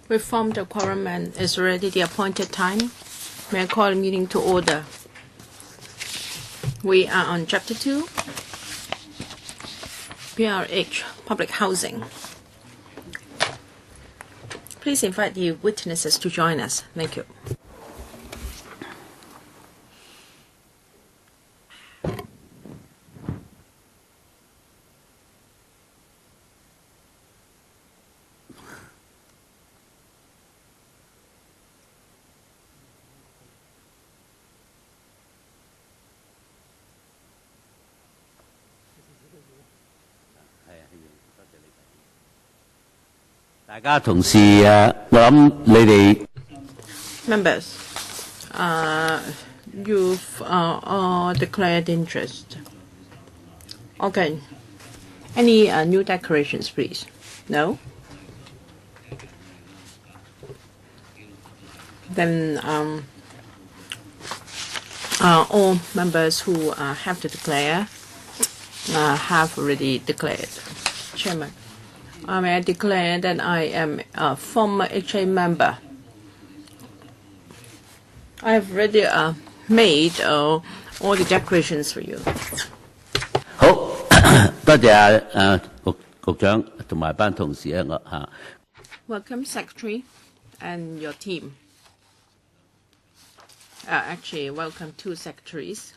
We formed a quorum and it's already the appointed time. May I call the meeting to order? We are on Chapter 2, PRH, Public Housing. Please invite the witnesses to join us. Thank you. Members, you've all declared interest. Okay. Any new decorations, please? No? Then all members who have to declare have already declared. Chairman, may I declare that I am a former HA member. I have already made all the decorations for you. 好，多謝局長同埋班同事啊，我嚇。Welcome, Secretary, and your team. Actually, welcome two secretaries.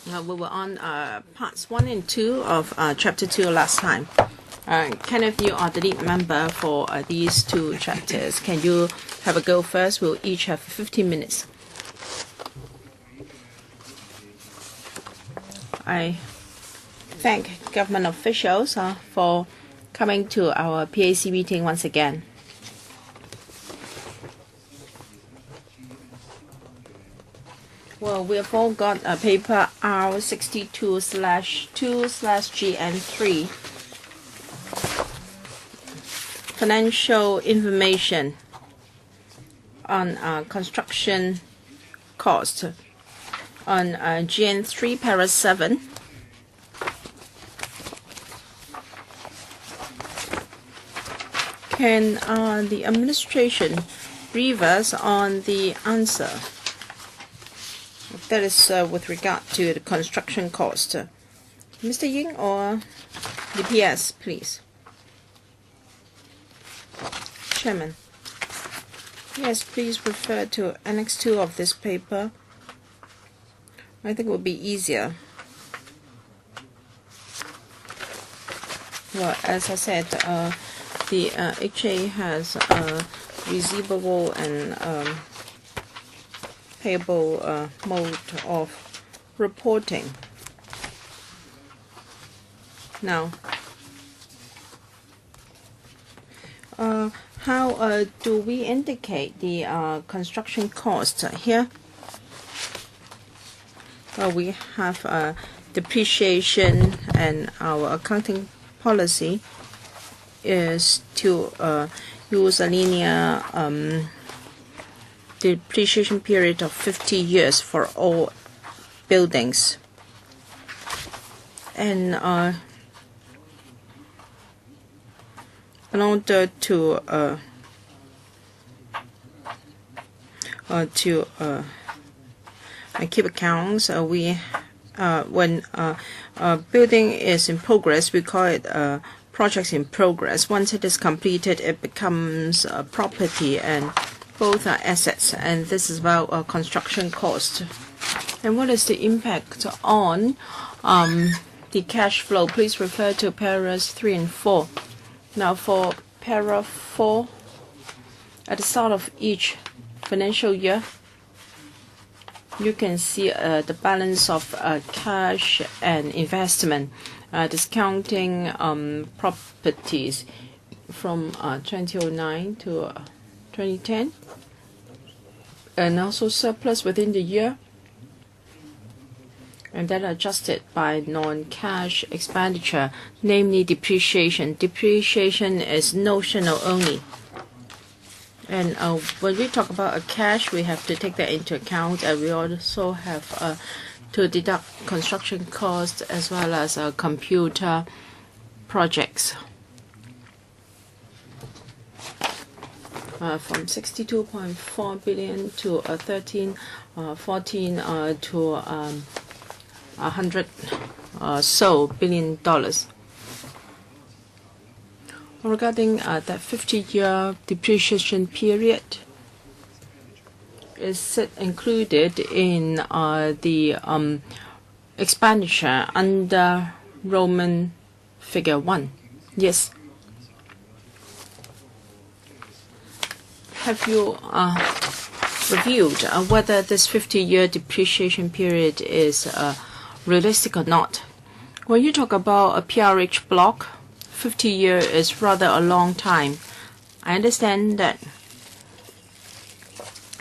We were on parts 1 and 2 of Chapter 2 last time. Can of you are the lead member for these two chapters? Can you have a go first? We'll each have 15 minutes. I thank government officials for coming to our PAC meeting once again. Well, we have all got paper R62/2/GN3. Financial information on construction cost. On GN3, para 7. Can the administration brief us on the answer? That is with regard to the construction cost. Mr. Ying or the PS, please. Chairman. Yes, please refer to Annex 2 of this paper. I think it would be easier. Well, as I said, the HA has receivable and payable mode of reporting. Now, how do we indicate the construction cost here? Well, we have depreciation, and our accounting policy is to use a linear depreciation period of 50 years for all buildings. And in order to keep accounts, we when a building is in progress, we call it projects in progress. Once it is completed, it becomes property, and both are assets, and this is about construction cost. And what is the impact on the cash flow? Please refer to paras 3 and 4. Now for para 4, at the start of each financial year, you can see the balance of cash and investment, discounting properties from 2009 to 2010, and also surplus within the year, and then adjusted by non-cash expenditure, namely depreciation. Depreciation is notional only. And when we talk about a cash, we have to take that into account, and we also have to deduct construction costs as well as computer projects. From 62.4 billion to 14 to 100 billion dollars. Regarding that 50-year depreciation period, is it included in the expenditure under Roman figure 1? Yes. Have you reviewed whether this 50-year depreciation period is realistic or not? When you talk about a PRH block, 50 years is rather a long time. I understand that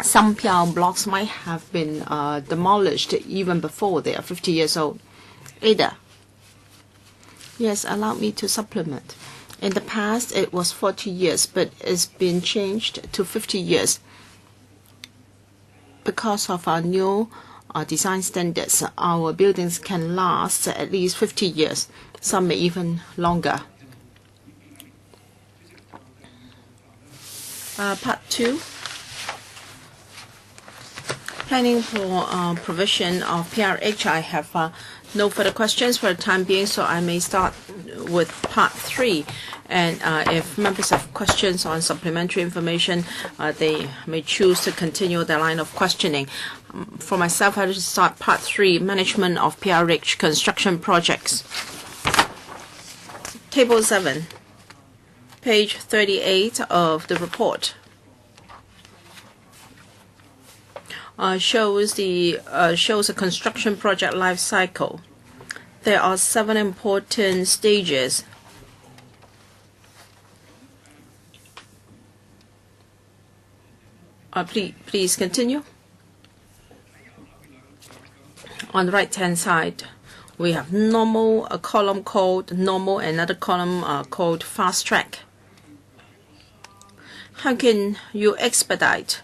some PR blocks might have been demolished even before they are 50 years old. Ada. Yes, allow me to supplement. In the past, it was 40 years, but it's been changed to 50 years. Because of our new design standards, our buildings can last at least 50 years. Some may even longer. Part 2. Planning for provision of PRH. I have no further questions for the time being, so I may start with Part 3. And if members have questions on supplementary information, they may choose to continue their line of questioning. For myself, I will start Part 3, Management of PRH Construction Projects. Table 7, page 38 of the report. Shows a construction project life cycle. There are 7 important stages. Please continue. On the right-hand side, we have normal, a column called normal, another column called fast track. How can you expedite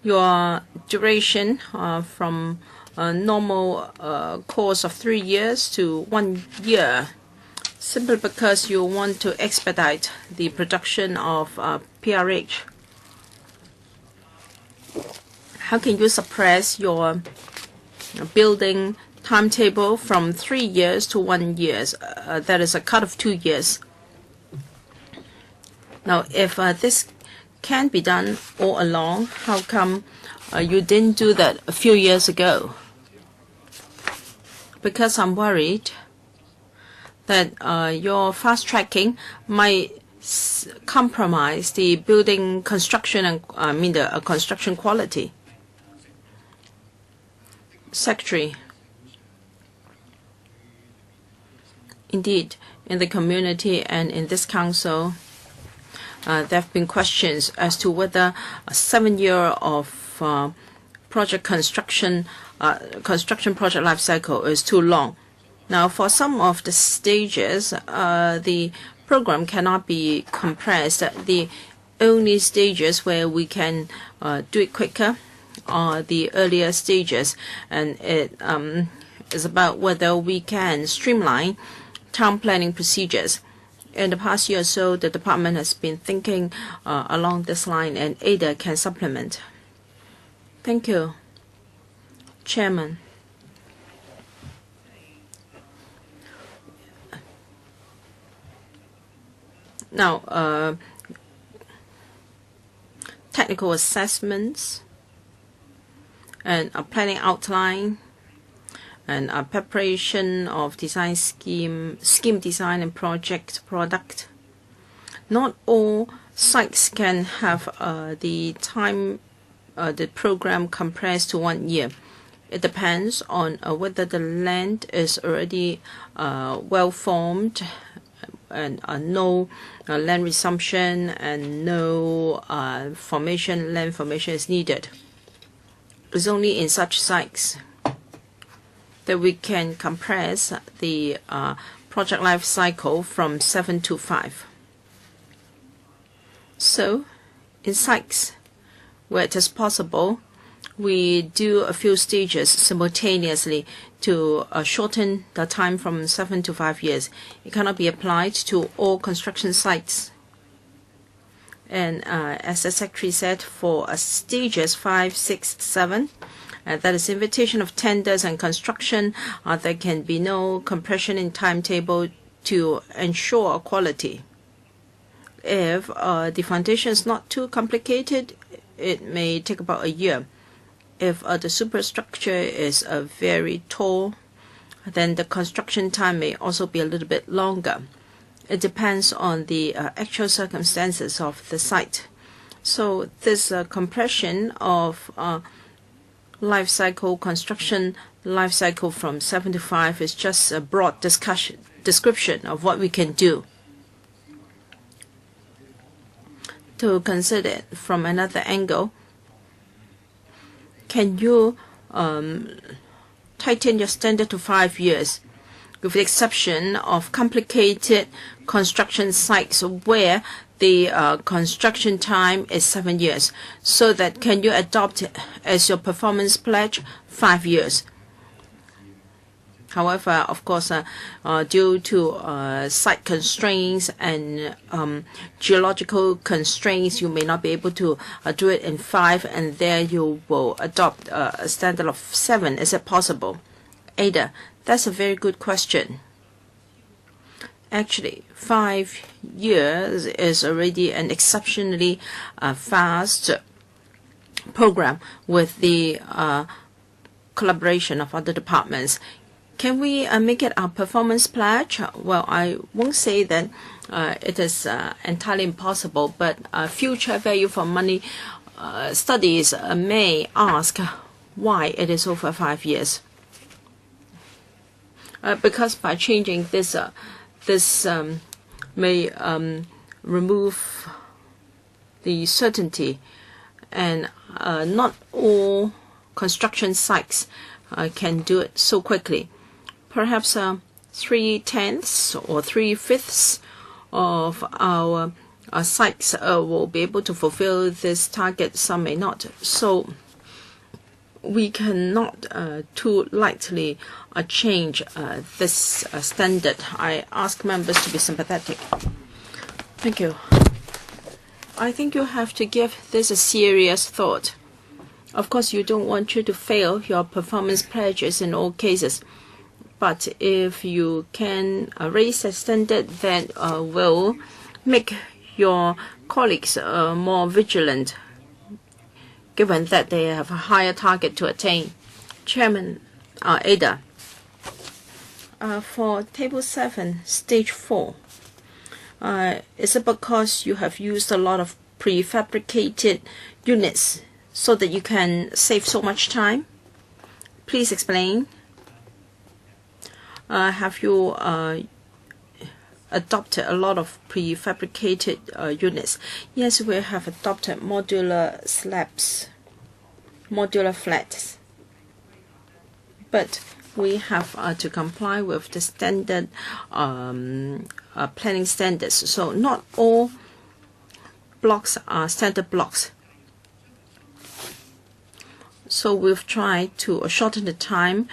your duration from a normal course of 3 years to 1 year, simply because you want to expedite the production of PRH? How can you suppress your building timetable from 3 years to 1 year? That is a cut of 2 years. Now, if this can be done all along, how come you didn't do that a few years ago? Because I'm worried that your fast tracking might compromise the building construction and the construction quality. Secretary. Indeed, in the community and in this council, there have been questions as to whether a 7 year of project construction project life cycle is too long. Now, for some of the stages, the program cannot be compressed. The only stages where we can do it quicker are the earlier stages, and it is about whether we can streamline town planning procedures. In the past year or so, the department has been thinking along this line, and Ada can supplement. Thank you, Chairman. Now, technical assessments and a planning outline and a preparation of design scheme design and product. Not all sites can have the program compressed to 1 year. It depends on whether the land is already well formed and no land resumption and no land formation is needed. It's only in such sites that we can compress the project life cycle from 7 to 5. So, in sites where it is possible, we do a few stages simultaneously to shorten the time from 7 to 5 years. It cannot be applied to all construction sites. And as the Secretary said, for stages 5, 6, 7, that is invitation of tenders and construction, there can be no compression in timetable to ensure quality. If the foundation is not too complicated, it may take about a year. If the superstructure is very tall, then the construction time may also be a little bit longer. It depends on the actual circumstances of the site. So this compression of life cycle, construction life cycle from 7 to 5 is just a broad description of what we can do. To consider it from another angle, can you tighten your standard to 5 years, with the exception of complicated construction sites where the construction time is 7 years, so that can you adopt it as your performance pledge 5 years? However, of course, due to site constraints and geological constraints, you may not be able to do it in 5, and there you will adopt a standard of 7. Is it possible? Ada, that's a very good question. Actually, 5 years is already an exceptionally fast program with the collaboration of other departments. Can we make it our performance pledge? Well, I won't say that it is entirely impossible, but future value for money studies may ask why it is over 5 years. Because by changing this, may remove the certainty, and not all construction sites can do it so quickly. Perhaps 3/10 or 3/5 of our sites will be able to fulfill this target, some may not. So we cannot too lightly change this standard. I ask members to be sympathetic. Thank you. I think you have to give this a serious thought. Of course, you don't want you to fail your performance pledges in all cases. But if you can raise a standard that will make your colleagues more vigilant, given that they have a higher target to attain. Chairman Ada, for Table 7, Stage 4, is it because you have used a lot of prefabricated units so that you can save so much time? Please explain. Have you adopted a lot of prefabricated units? Yes, we have adopted modular slabs, modular flats. But we have to comply with the standard planning standards. So not all blocks are standard blocks. So we've tried to shorten the time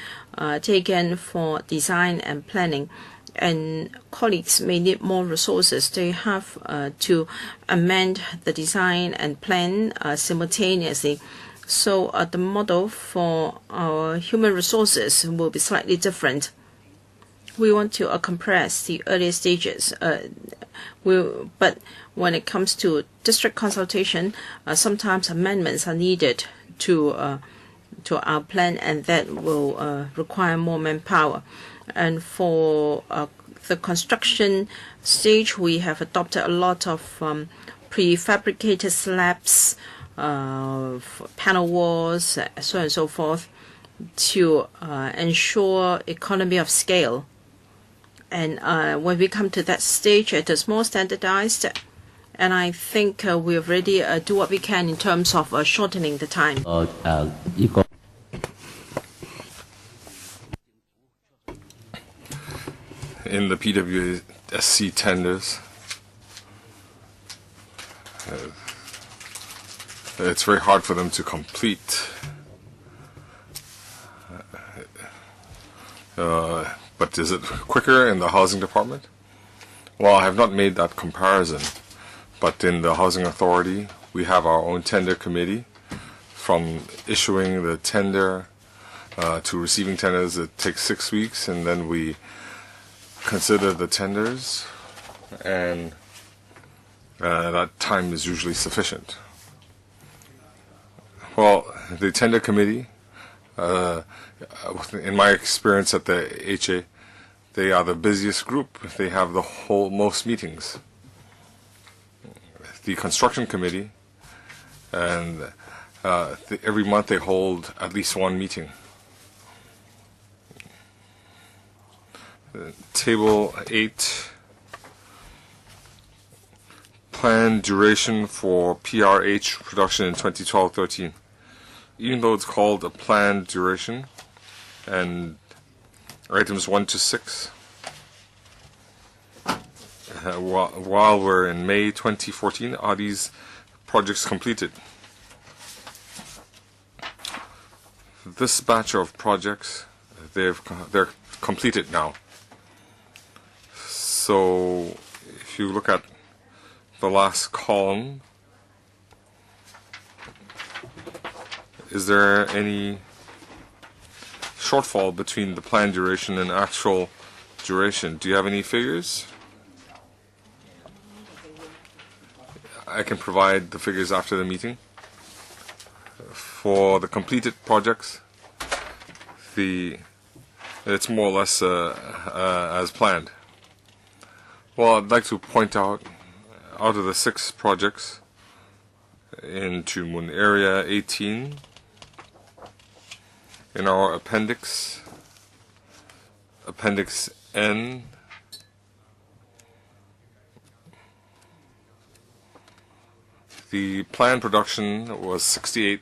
taken for design and planning, and colleagues may need more resources. They have to amend the design and plan simultaneously. So the model for our human resources will be slightly different. We want to compress the earlier stages, but when it comes to district consultation, sometimes amendments are needed to our plan, and that will require more manpower. And for the construction stage, we have adopted a lot of prefabricated slabs, panel walls, so on and so forth, to ensure economy of scale. And when we come to that stage, it is more standardized. And I think we already do what we can in terms of shortening the time. In the PWSC tenders, it's very hard for them to complete But is it quicker in the housing department? Well, I have not made that comparison. But in the housing authority, we have our own tender committee. From issuing the tender to receiving tenders, it takes 6 weeks, and then we consider the tenders, and that time is usually sufficient. Well, the tender committee, in my experience at the HA, they are the busiest group. They have the most meetings. The construction committee, and every month they hold at least one meeting. Table 8, planned duration for PRH production in 2012-13. Even though it's called a planned duration, and items 1 to 6, while we're in May 2014, are these projects completed? This batch of projects, they're completed now. So if you look at the last column, is there any shortfall between the planned duration and actual duration? Do you have any figures? I can provide the figures after the meeting. For the completed projects, it's more or less as planned. Well, I'd like to point out of the 6 projects in Tuen Mun Area 18, in our Appendix N, the planned production was 68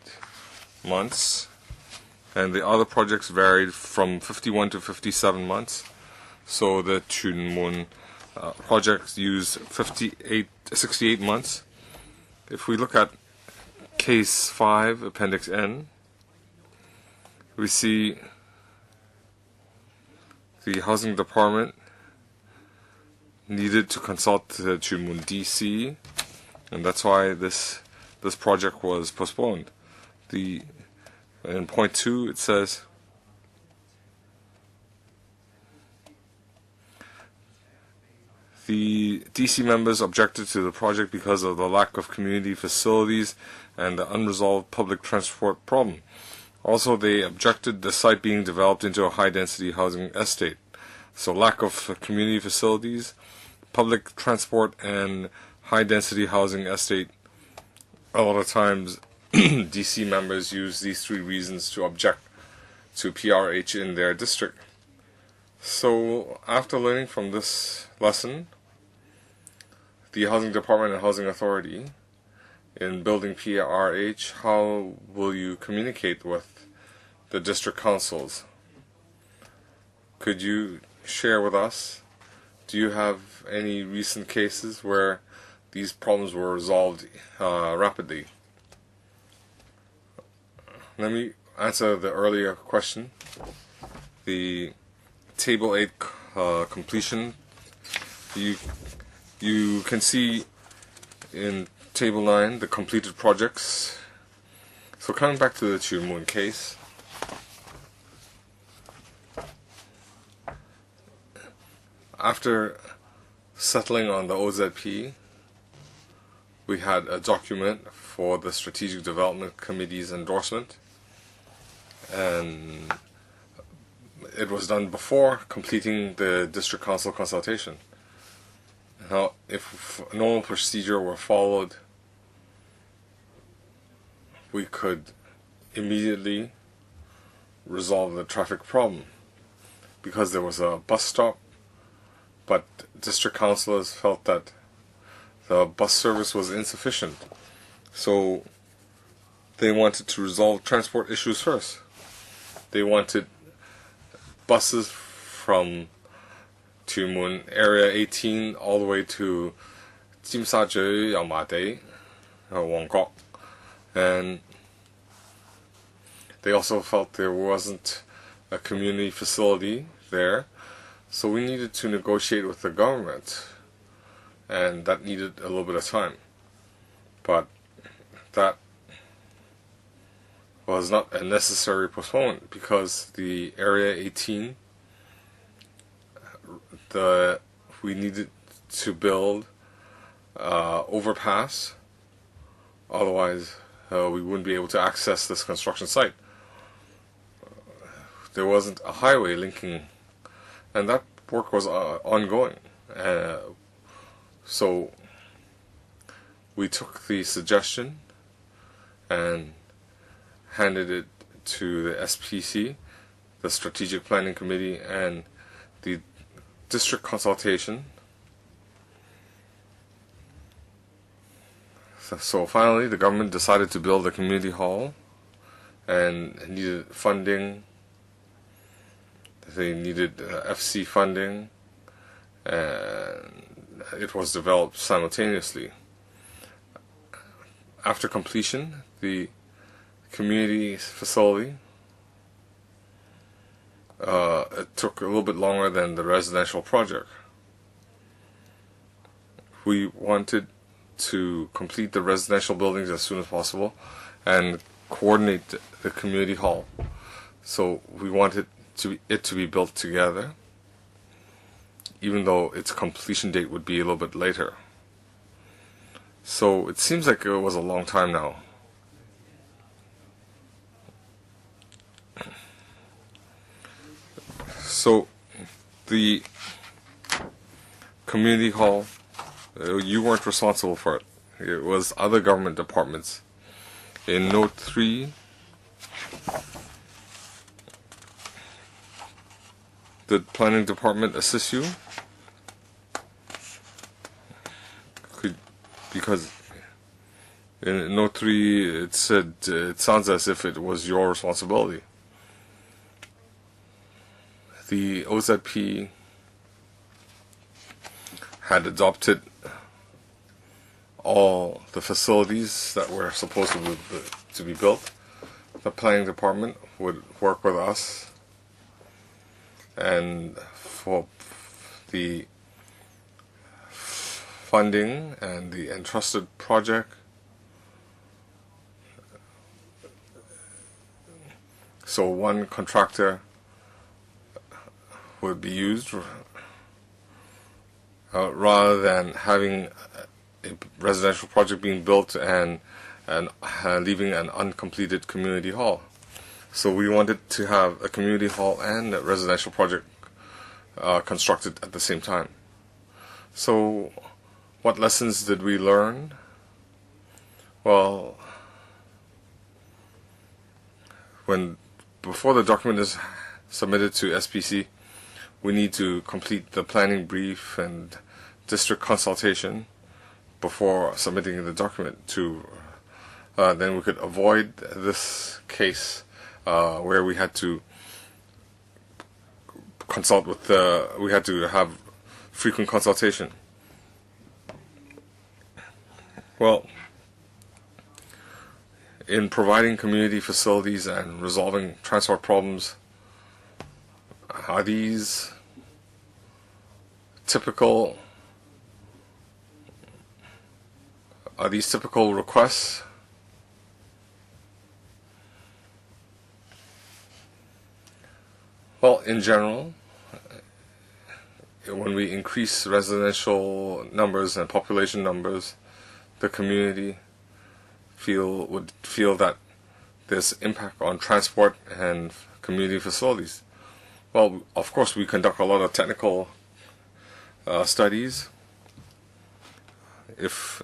months, and the other projects varied from 51 to 57 months. So the Tuen Mun projects used 68 months. If we look at Case 5, Appendix N, we see the housing department needed to consult the Tuen Mun DC, and that's why this project was postponed. In point 2, it says the DC members objected to the project because of the lack of community facilities and the unresolved public transport problem. Also, they objected the site being developed into a high-density housing estate. So lack of community facilities, public transport, and high-density housing estate. A lot of times, DC members use these 3 reasons to object to PRH in their district. So, after learning from this lesson, the Housing Department and Housing Authority, in building PRH, how will you communicate with the district councils? Could you share with us, do you have any recent cases where these problems were resolved rapidly? Let me answer the earlier question. The Table 8 completion, you can see in Table 9 the completed projects. So coming back to the Tuen Mun case, after settling on the OZP, we had a document for the Strategic Development Committee's endorsement, and it was done before completing the District Council consultation. Now, if a normal procedure were followed, we could immediately resolve the traffic problem, because there was a bus stop, but district councillors felt that the bus service was insufficient, so they wanted to resolve transport issues first. They wanted buses from Tuen Mun Area 18 all the way to Tsim Sha Tsui, Yau Ma Tei, Wong Kok, and they also felt there wasn't a community facility there. So we needed to negotiate with the government, and that needed a little bit of time. But that was not a necessary postponement, because the Area 18, we needed to build overpass, otherwise we wouldn't be able to access this construction site. There wasn't a highway linking, and that work was ongoing. So we took the suggestion and handed it to the SPC, the Strategic Planning Committee, and the district consultation. So finally, the government decided to build a community hall, and needed funding. They needed FC funding, and it was developed simultaneously. After completion, the community facility, it took a little bit longer than the residential project. We wanted to complete the residential buildings as soon as possible and coordinate the community hall. So we wanted it to be built together, even though its completion date would be a little bit later. So it seems like it was a long time now. So the community hall, you weren't responsible for it. It was other government departments. In Note 3, the planning department assist you? Because in Note 3 it said it sounds as if it was your responsibility. The OZP had adopted all the facilities that were supposed to be built. The planning department would work with us, and for the funding and the entrusted project, so one contractor would be used rather than having a residential project being built and leaving an uncompleted community hall. So we wanted to have a community hall and a residential project constructed at the same time. So what lessons did we learn? Well, before the document is submitted to SPC, we need to complete the planning brief and district consultation before submitting the document to then we could avoid this case where we had to consult with we had to have frequent consultation. Well, in providing community facilities and resolving transport problems, are these typical requests? Well, in general, when we increase residential numbers and population numbers, the community would feel that there's impact on transport and community facilities. Well, of course, we conduct a lot of technical studies. If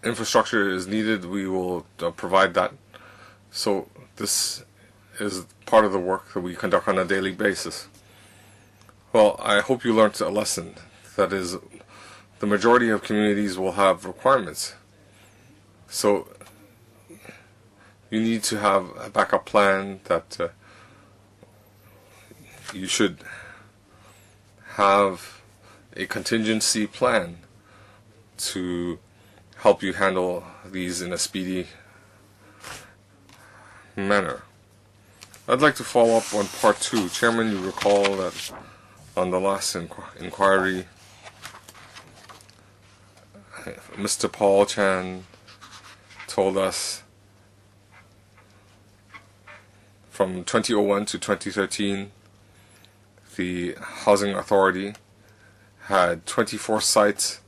infrastructure is needed, we will provide that. So this is part of the work that we conduct on a daily basis. Well, I hope you learned a lesson. That is, the majority of communities will have requirements. So you need to have a backup plan that you should have a contingency plan to help you handle these in a speedy manner. I'd like to follow up on part 2. Chairman, you recall that on the last inquiry, Mr. Paul Chan told us from 2001 to 2013, the Housing Authority had 24 sites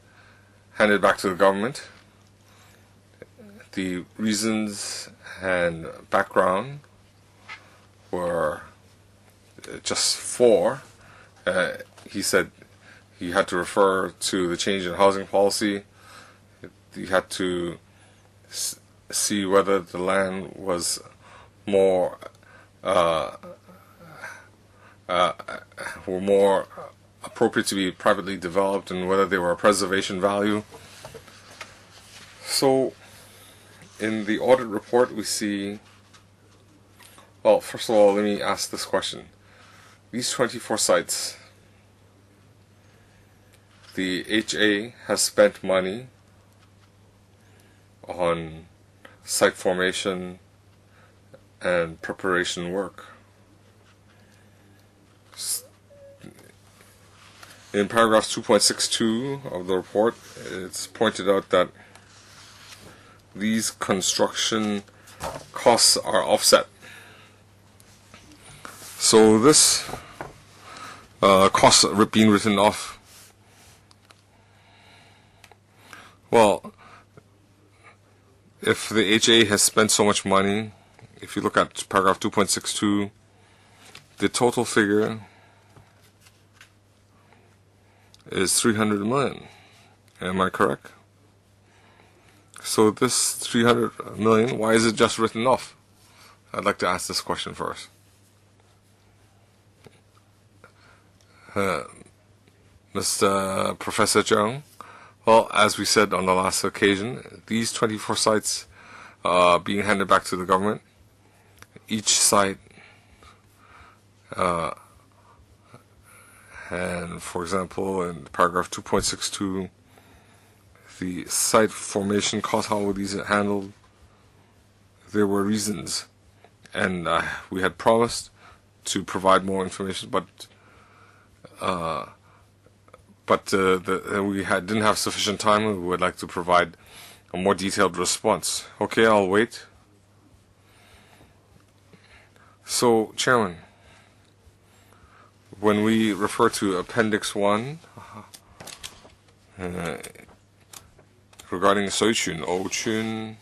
handed back to the government. The reasons and background were just 4. He said he had to refer to the change in housing policy. He had to see whether the land was more were more appropriate to be privately developed and whether they were a preservation value. So in the audit report we see, well, first of all, let me ask this question. These 24 sites, the HA has spent money on site formation and preparation work. In paragraph 2.62 of the report, it's pointed out that these construction costs are offset. So this costs being written off, well, if the HA has spent so much money, if you look at paragraph 2.62, the total figure is 300 million. Am I correct? So this 300 million, why is it just written off? I'd like to ask this question first. Mr. Professor Chung, well, as we said on the last occasion, these 24 sites being handed back to the government, each site and for example in paragraph 2.62, the site formation costs, how were these handled? There were reasons, and we had promised to provide more information, but we didn't have sufficient time, and we would like to provide a more detailed response. Okay, I'll wait. So, Chairman, when we refer to Appendix 1 regarding Soichun, Ochun,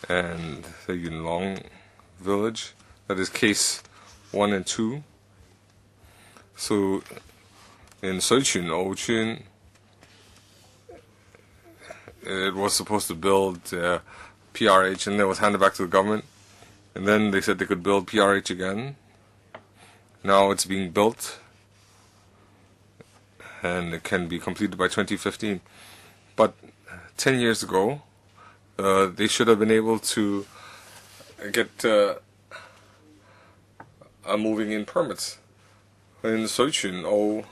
and the Yunlong village, that is case 1 and 2. So in Soichun, Ochun, it was supposed to build PRH, and it was handed back to the government, and then they said they could build PRH again. Now it's being built and it can be completed by 2015. But 10 years ago, they should have been able to get moving in permits. In Soichun,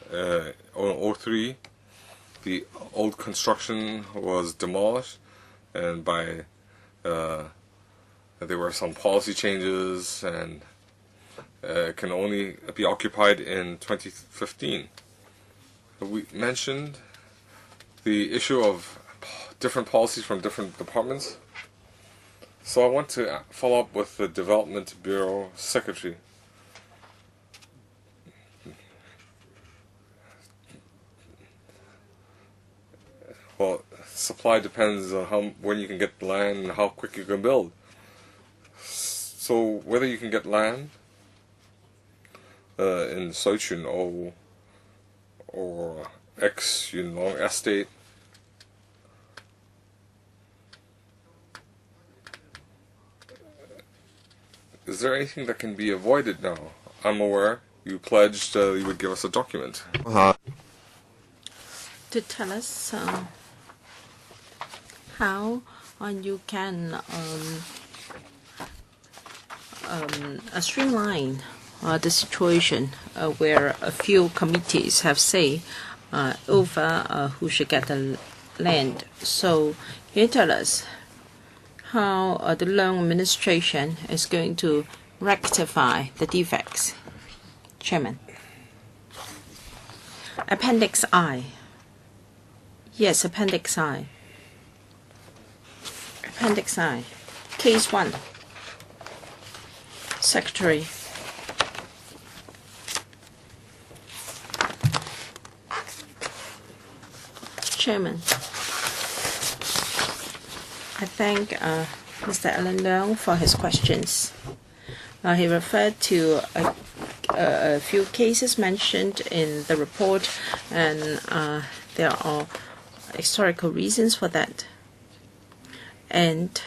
03, the old construction was demolished, and by there were some policy changes, and can only be occupied in 2015. We mentioned the issue of different policies from different departments. So I want to follow up with the Development Bureau Secretary. Well, supply depends on when you can get land and how quick you can build. So whether you can get land in Soichun or Yunlong Estate, is there anything that can be avoided now? I'm aware you pledged you would give us a document. To tell us how you can streamline the situation where a few committees have say over who should get the land. So can you tell us how the Leung administration is going to rectify the defects. Chairman. Appendix I. Yes, Appendix I. Appendix I. Case 1. Secretary. Chairman. I thank Mr. Alan Leung for his questions. He referred to a few cases mentioned in the report, and there are historical reasons for that. And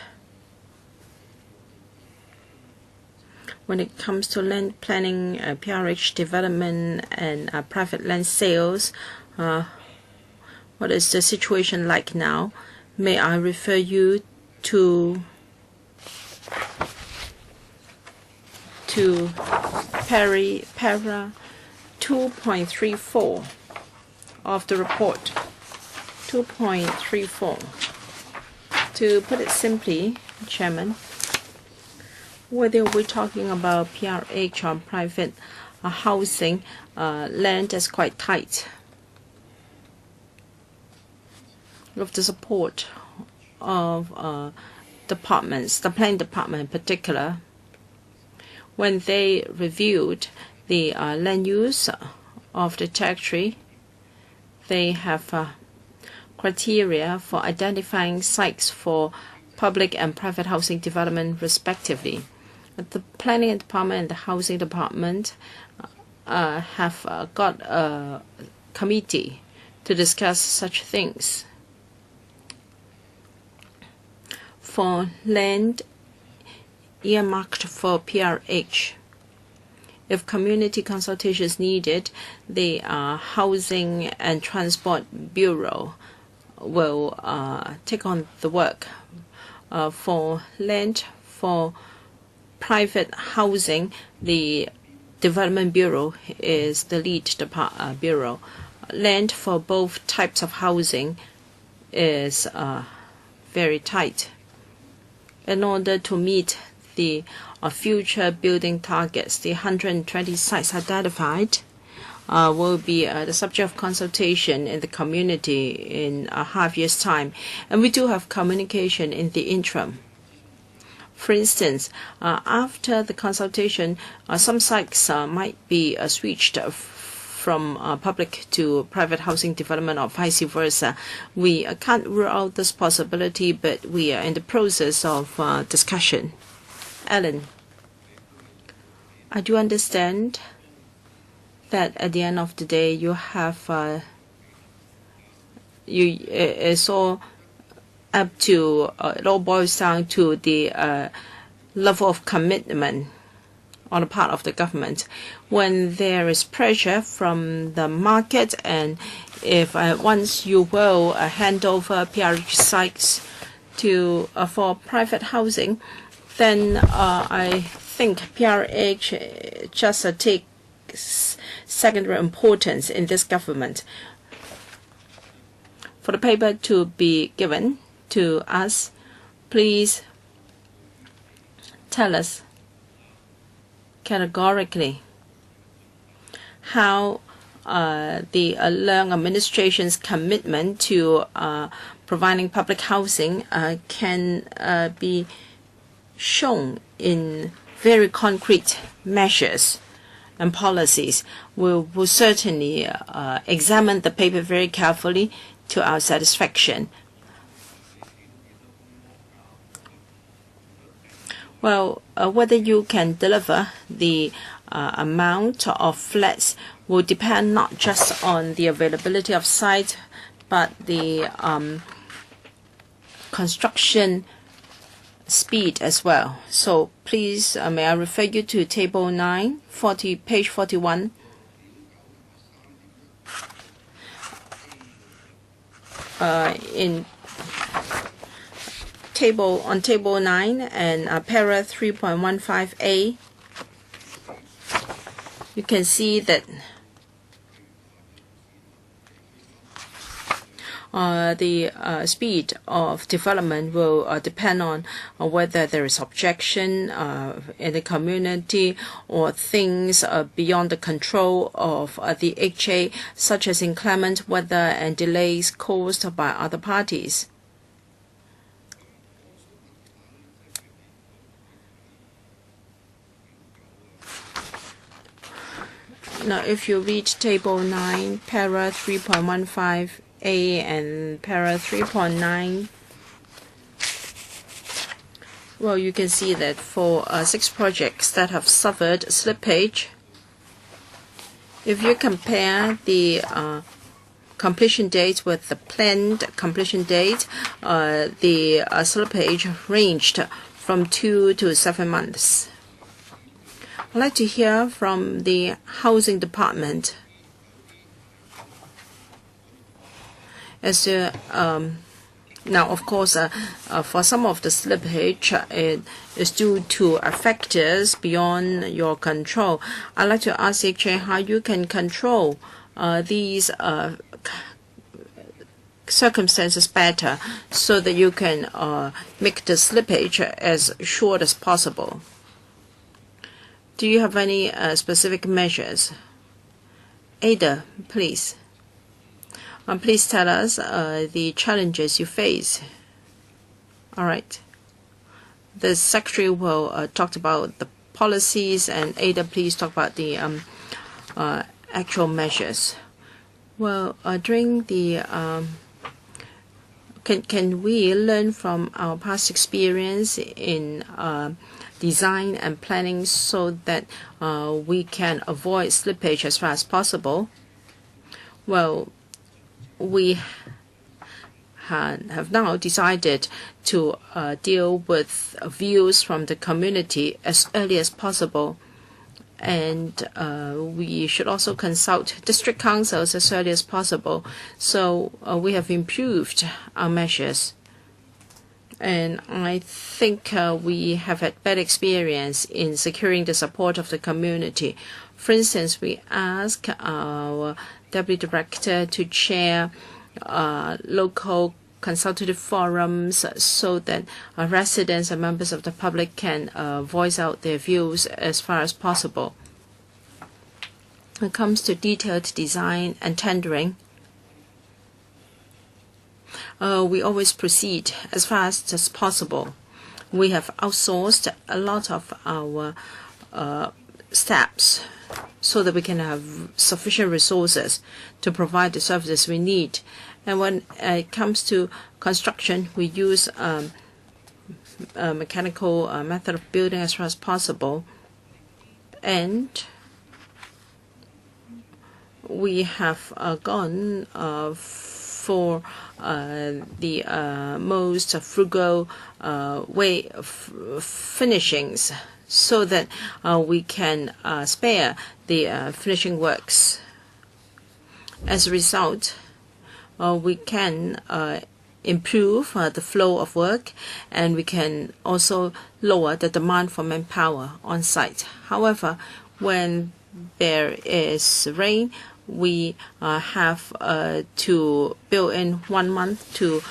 when it comes to land planning, PRH development, and private land sales, what is the situation like now? May I refer you to para 2.34 of the report. 2.34. To put it simply, Chairman, whether we're talking about PRH or private housing, land is quite tight. With the support of departments, the planning department in particular, when they reviewed the land use of the territory, they have criteria for identifying sites for public and private housing development respectively. The planning department and the housing department have got a committee to discuss such things. For land earmarked for PRH, if community consultation is needed, the Housing and Transport Bureau will take on the work. For land for private housing, the Development Bureau is the lead bureau. Land for both types of housing is very tight. In order to meet the future building targets, the 120 sites identified will be the subject of consultation in the community in a half year's time. And we do have communication in the interim. For instance, after the consultation, some sites might be switched from public to private housing development or vice versa. We can't rule out this possibility, but we are in the process of discussion. Alan, I do understand that at the end of the day you have it's all up to it all boils down to the level of commitment on the part of the government. When there is pressure from the market, and if once you will hand over PRH sites to for private housing, then I think PRH just takes secondary importance in this government. For the paper to be given to us, please tell us categorically how the Leung administration's commitment to providing public housing can be shown in very concrete measures and policies. We will certainly examine the paper very carefully to our satisfaction. Well, whether you can deliver the amount of flats will depend not just on the availability of site, but the construction speed as well. So please, may I refer you to Table 9, page 41. On Table 9 and Para 3.15a, you can see that the speed of development will depend on whether there is objection in the community or things beyond the control of the HA, such as inclement weather and delays caused by other parties. Now, if you read Table 9, Para 3.15a and Para 3.9, well, you can see that for 6 projects that have suffered slippage, if you compare the completion date with the planned completion date, the slippage ranged from 2 to 7 months. I'd like to hear from the Housing Department. Now, of course, for some of the slippage, it is due to factors beyond your control. I'd like to ask HA how you can control these circumstances better so that you can make the slippage as short as possible. Do you have any specific measures? Ada, please. Please tell us the challenges you face. All right. The Secretary will talk about the policies, and Ada, please talk about the actual measures. Well, during the can we learn from our past experience in design and planning so that we can avoid slippage as far as possible? Well, we have now decided to deal with views from the community as early as possible, and we should also consult district councils as early as possible. So we have improved our measures. And I think we have had better experience in securing the support of the community. For instance, we ask our Deputy Director to chair local consultative forums so that residents and members of the public can voice out their views as far as possible. When it comes to detailed design and tendering, we always proceed as fast as possible. We have outsourced a lot of our steps so that we can have sufficient resources to provide the services we need. And when it comes to construction, we use a mechanical method of building as far as possible. And we have gone for the most frugal way of finishings so that we can spare the finishing works. As a result, we can improve the flow of work, and we can also lower the demand for manpower on site. However, when there is rain, we have to build in 1 month to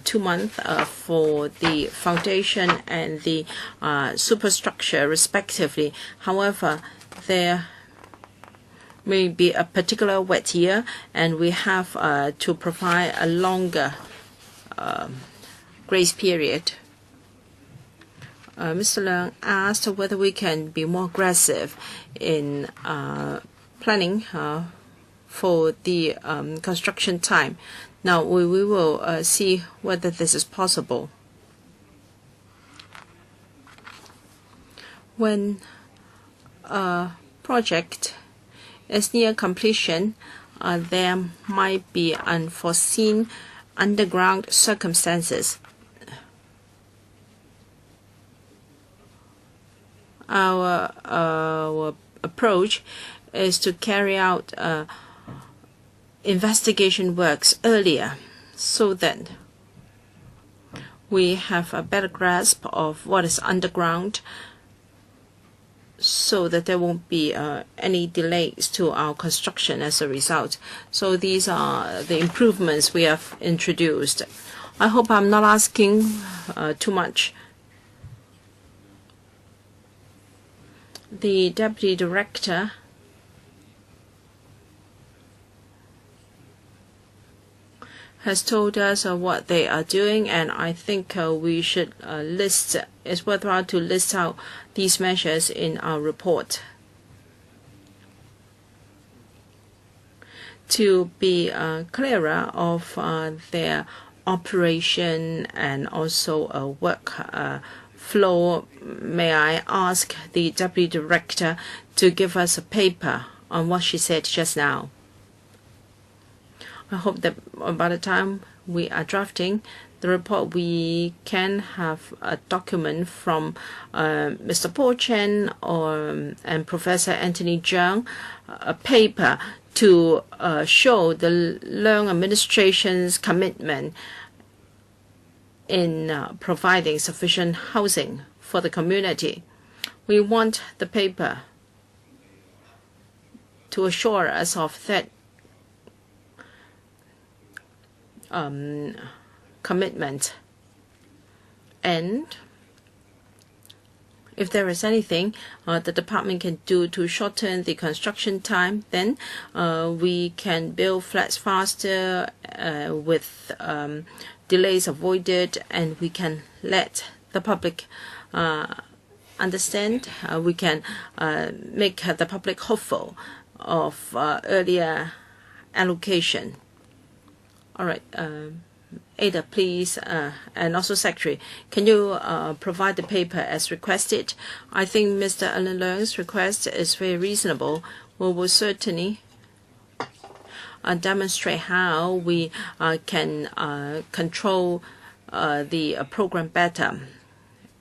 2 months for the foundation and the superstructure respectively. However, there may be a particular wet year, and we have to provide a longer grace period. Mr. Leung asked whether we can be more aggressive in planning for the construction time. Now, we will see whether this is possible. When a project is near completion, there might be unforeseen underground circumstances. Our approach is to carry out investigation works earlier so that we have a better grasp of what is underground, so that there won't be any delays to our construction as a result. So these are the improvements we have introduced. I hope I'm not asking too much. The Deputy Director has told us what they are doing, and I think we should it's worthwhile to list out these measures in our report. To be clearer of their operation and also work flow, may I ask the Deputy Director to give us a paper on what she said just now? I hope that by the time we are drafting the report, we can have a document from Mr. Paul Chen and Professor Anthony Zhang, a paper to show the Leung administration's commitment in providing sufficient housing for the community. We want the paper to assure us of that commitment, and if there is anything the department can do to shorten the construction time, then we can build flats faster with delays avoided, and we can let the public understand. We can make the public hopeful of earlier allocation. All right, Ada, please, and also Secretary, can you provide the paper as requested? I think Mr. Alan Leung's request is very reasonable. We will certainly demonstrate how we can control the program better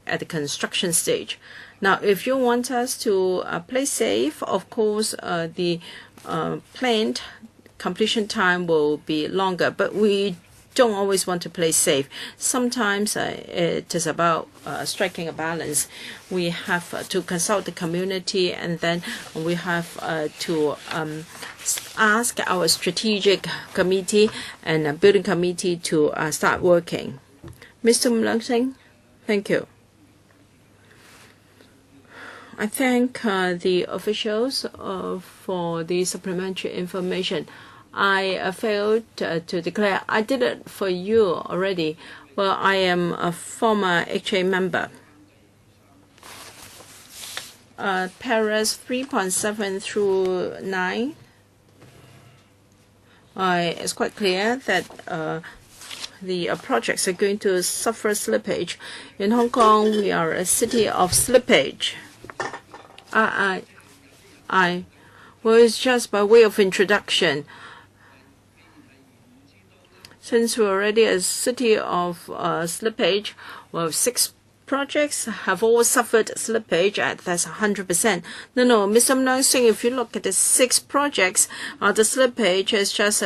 at the construction stage. Now, if you want us to play safe, of course, the planned completion time will be longer, but we don't always want to play safe. Sometimes it is about striking a balance. We have to consult the community, and then we have to ask our strategic committee and building committee to start working. Mr. Mlangsing, thank you. I thank the officials for the supplementary information. I failed to declare. I did it for you already. Well, I am a former HA member. Paras 3.7 through 9. It's quite clear that the projects are going to suffer slippage. In Hong Kong, we are a city of slippage. Well, it's just by way of introduction. Since we're already a city of slippage, well, 6 projects have all suffered slippage. That's 100%. No, Mr. Mlangsing, if you look at the 6 projects, the slippage is just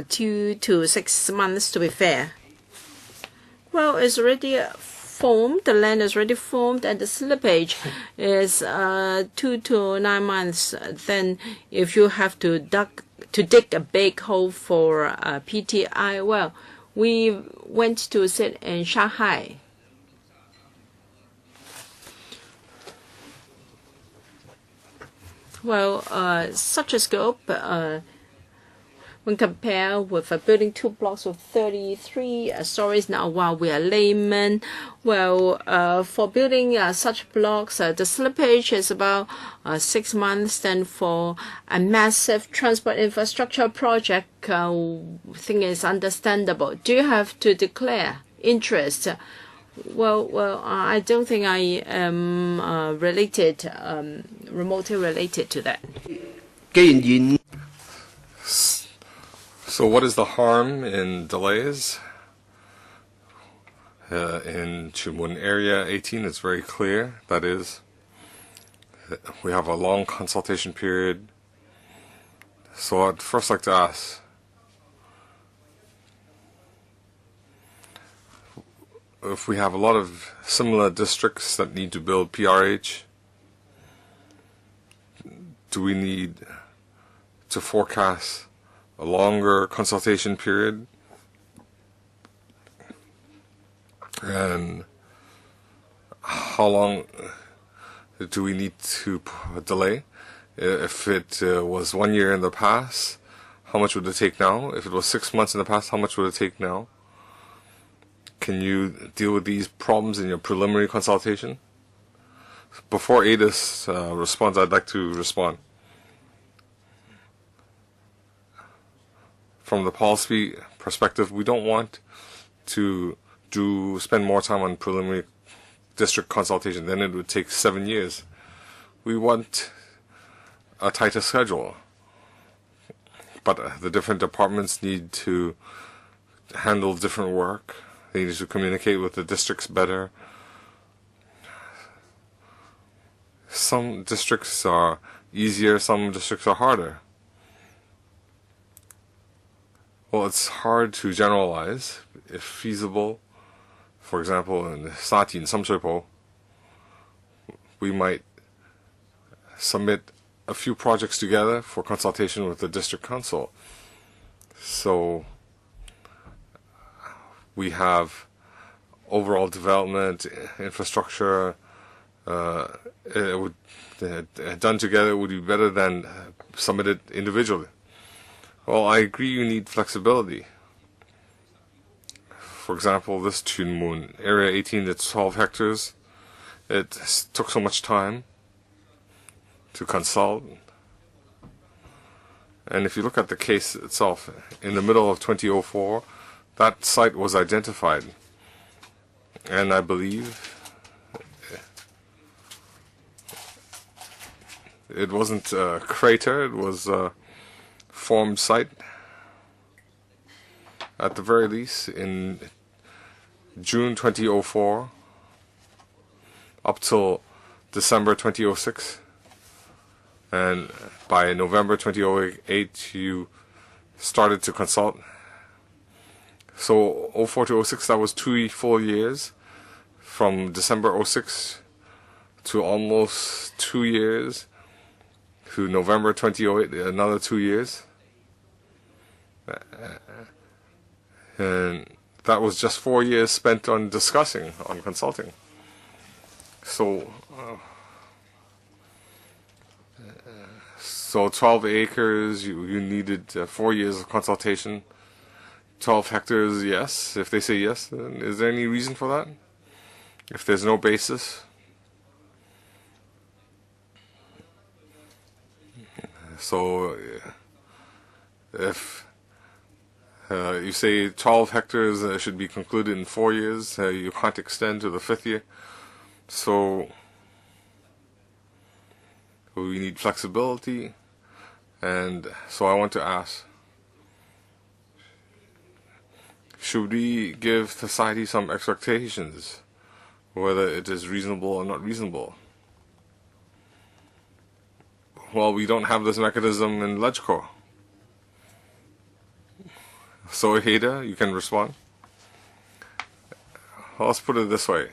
2 to 6 months, to be fair. Well, it's already formed, the land is already formed, and the slippage is 2 to 9 months. Then if you have to dig a big hole for Pt3, well, we went to sit in Shanghai. Well, such a scope, when compared with building 2 blocks of 33 stories now, while we are laymen, well, for building such blocks, the slippage is about 6 months. Then for a massive transport infrastructure project, thing is understandable. Do you have to declare interest? Well, I don't think I am remotely related to that. So what is the harm in delays? In Tuen Mun Area 18, it's very clear. That is, we have a long consultation period. So I'd first like to ask, if we have a lot of similar districts that need to build PRH, do we need to forecast a longer consultation period? And how long do we need to delay? If it was 1 year in the past, how much would it take now? If it was 6 months in the past, how much would it take now? Can you deal with these problems in your preliminary consultation? Before ADIS responds, I'd like to respond. From the policy perspective, we don't want to spend more time on preliminary district consultation. Then it would take 7 years. We want a tighter schedule. But the different departments need to handle different work. They need to communicate with the districts better. Some districts are easier, some districts are harder. Well, it's hard to generalize. If feasible, for example, in Sati and Samsui, we might submit a few projects together for consultation with the district council. So we have overall development, infrastructure, it would done together, it would be better than submitted individually. Well, I agree you need flexibility. For example, this Chunmun, Area 18, that's 12 hectares. It took so much time to consult. And if you look at the case itself, in the middle of 2004, that site was identified. And I believe it wasn't a crater, it was a formed site. At the very least, in June 2004, up till December 2006, and by November 2008, you started to consult. So 04 to 06, that was 2 full years. From December 06 to almost 2 years, to November 2008, another 2 years. And that was just 4 years spent on discussing, on consulting. So 12 acres, you needed 4 years of consultation. 12 hectares, yes. If they say yes, then is there any reason for that? If there's no basis? So if you say 12 hectares should be concluded in 4 years, you can't extend to the 5th year. So we need flexibility. And so I want to ask, should we give society some expectations, whether it is reasonable or not reasonable? Well, we don't have this mechanism in LegCo. So, Heda, you can respond. Well, let's put it this way.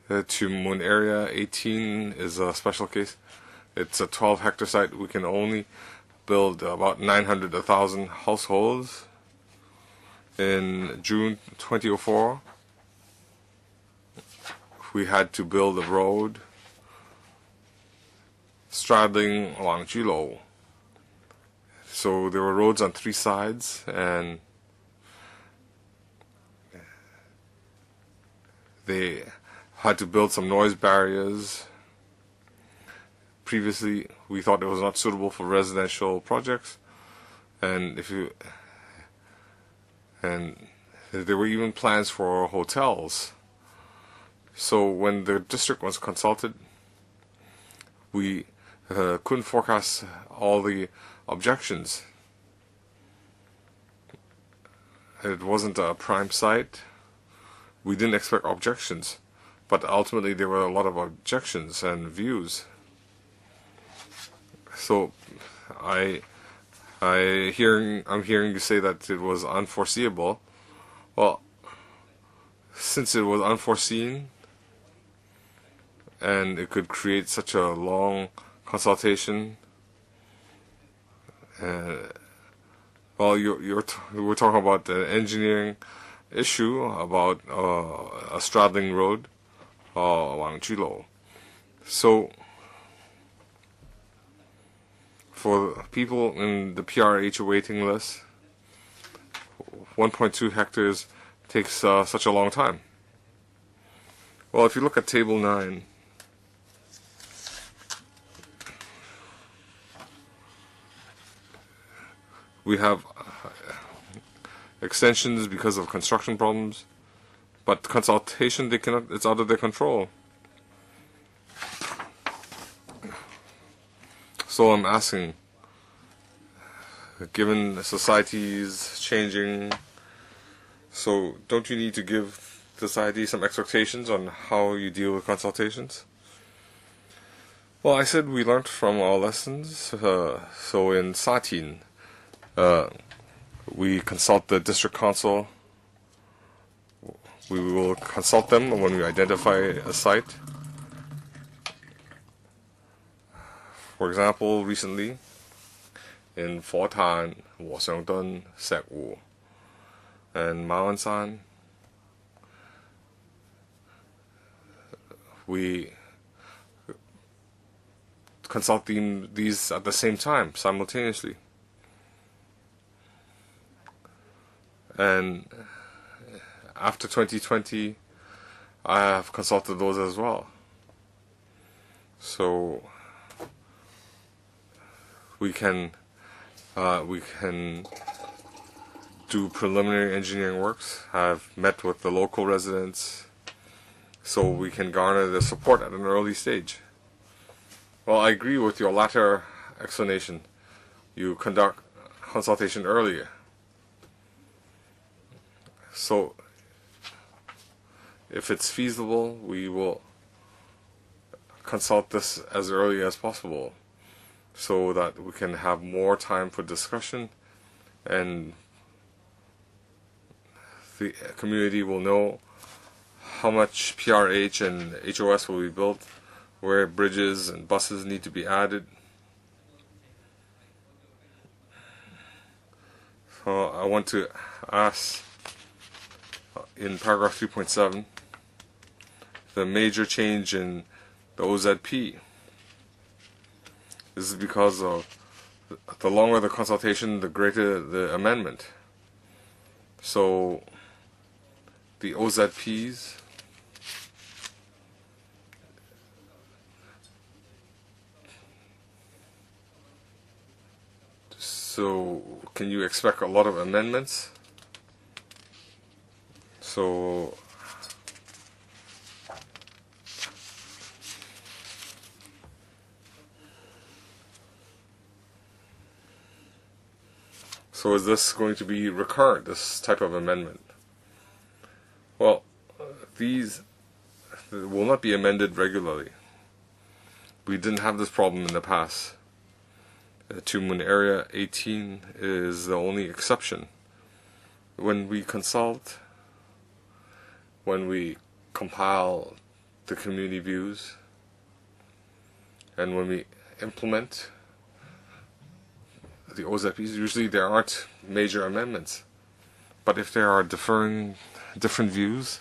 The Chumun Area 18 is a special case. It's a 12-hectare site. We can only build about 900 to 1,000 households. In June 2004, we had to build a road straddling along Jilo. So there were roads on 3 sides, and they had to build some noise barriers. Previously, we thought it was not suitable for residential projects, and there were even plans for hotels. So when the district was consulted, we couldn't forecast all the objections. It wasn't a prime site. We didn't expect objections, but ultimately there were a lot of objections and views. So I'm hearing you say that it was unforeseeable. Well, since it was unforeseen and it could create such a long consultation. Well, we're talking about the engineering issue about a straddling road, Wangjulo. So, for people in the PRH waiting list, 1.2 hectares takes such a long time. Well, if you look at Table 9, we have extensions because of construction problems, but consultation, it's out of their control. So I'm asking, given society's changing, so don't you need to give society some expectations on how you deal with consultations? Well, I said we learned from our lessons. So in Satin, we consult the district council. We will consult them when we identify a site. For example, recently in Fortan, Washington, Sekwu, and Mawansan, we consult these at the same time, simultaneously. And after 2020, I have consulted those as well. So we can do preliminary engineering works. I've met with the local residents, so we can garner their support at an early stage. Well, I agree with your latter explanation. You conduct consultation earlier. So, if it's feasible, we will consult this as early as possible so that we can have more time for discussion and the community will know how much PRH and HOS will be built, where bridges and buses need to be added. So I want to ask, in paragraph 3.7, the major change in the OZP. This is because of the longer the consultation, the greater the amendment. So the OZPs so can you expect a lot of amendments? So is this going to be recurrent, this type of amendment? Well, these will not be amended regularly. We didn't have this problem in the past. Tumun Area 18 is the only exception. When we consult, when we compile the community views, and when we implement the OZPs, usually there aren't major amendments. But if there are different views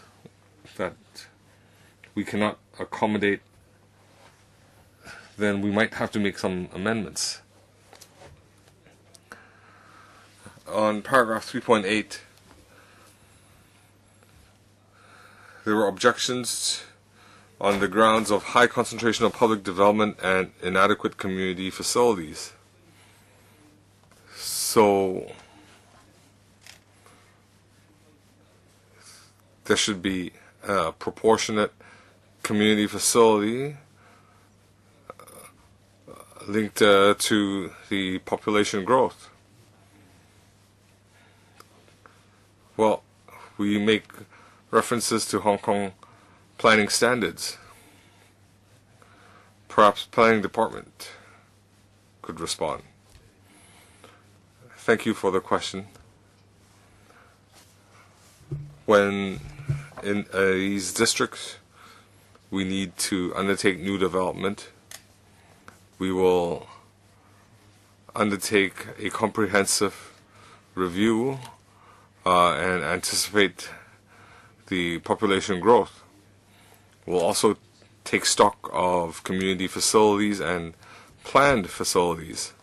that we cannot accommodate, then we might have to make some amendments. On paragraph 3.8, there were objections on the grounds of high concentration of public development and inadequate community facilities. So there should be a proportionate community facility linked to the population growth. Well, we make references to Hong Kong planning standards. Perhaps planning department could respond. Thank you for the question. When in these districts we need to undertake new development, we will undertake a comprehensive review and anticipate the population growth. We'll also take stock of community facilities and planned facilities.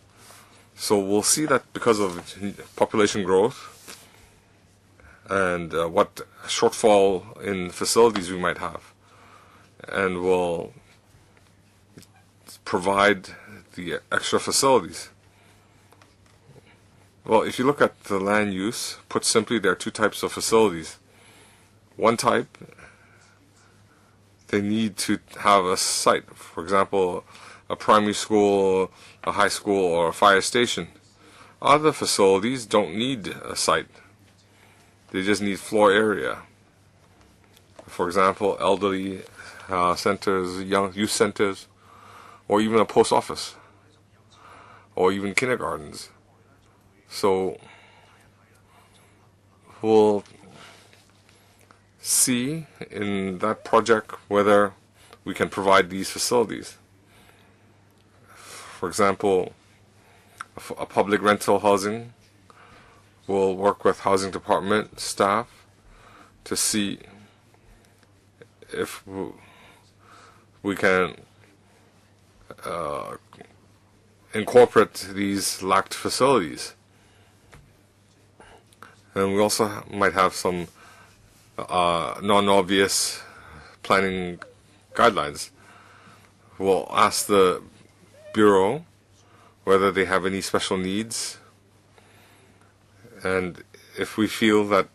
So we'll see that because of population growth and what shortfall in facilities we might have, and we'll provide the extra facilities. Well, if you look at the land use, put simply, there are two types of facilities. One type, they need to have a site, for example, a primary school, a high school, or a fire station. Other facilities don't need a site. They just need floor area. For example, elderly centers, young youth centers, or even a post office, or even kindergartens. So we'll see in that project whether we can provide these facilities. For example, a public rental housing will work with housing department staff to see if we can incorporate these lacked facilities. And we also might have some non-obvious planning guidelines. We'll ask the Bureau whether they have any special needs, and if we feel that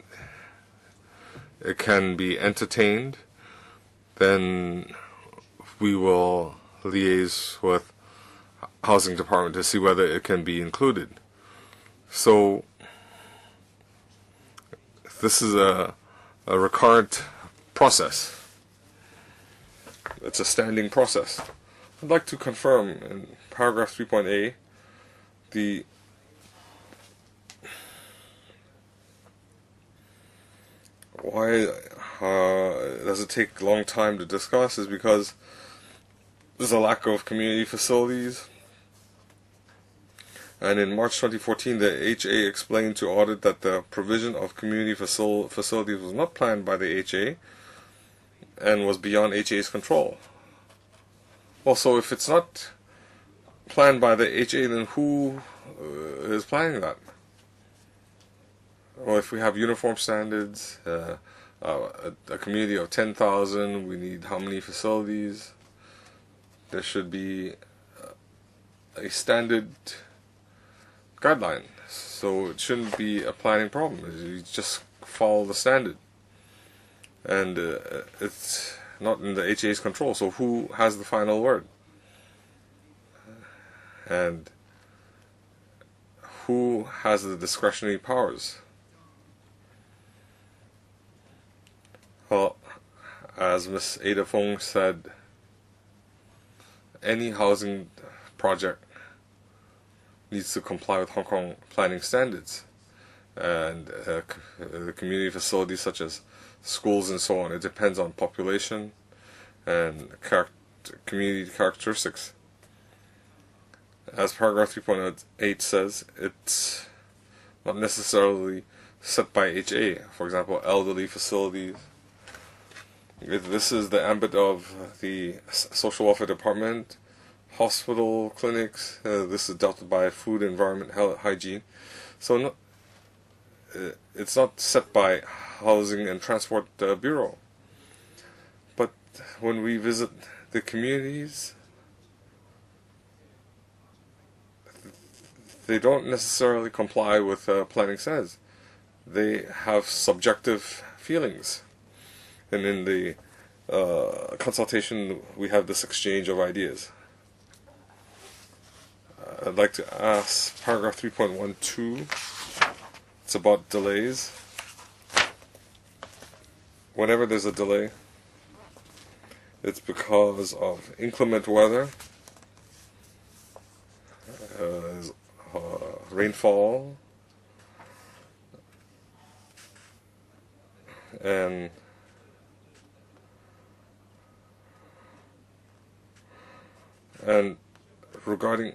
it can be entertained, then we will liaise with housing department to see whether it can be included. So this is a recurrent process. It's a standing process. I'd like to confirm in paragraph 3.a why does it take a long time to discuss is because there's a lack of community facilities. And in March 2014, the HA explained to Audit that the provision of community facilities was not planned by the HA and was beyond HA's control. Well, so if it's not planned by the HA, then who is planning that? Well, if we have uniform standards, a community of 10,000, we need how many facilities? There should be a standard guideline, so it shouldn't be a planning problem. You just follow the standard, and it's not in the HA's control. So who has the final word, and who has the discretionary powers? Well, as Ms. Ada Fong said, any housing project needs to comply with Hong Kong planning standards, and the community facilities such as schools and so on. It depends on population and community characteristics. As paragraph 3.8 says, it's not necessarily set by HA. For example, elderly facilities. This is the ambit of the social welfare department. Hospital, clinics, this is dealt with by food, environment, health, hygiene. So it's not set by Housing and Transport Bureau. But when we visit the communities, they don't necessarily comply with planning says. They have subjective feelings. And in the consultation, we have this exchange of ideas. I'd like to ask paragraph 3.12. It's about delays. Whenever there's a delay, it's because of inclement weather, rainfall, and regarding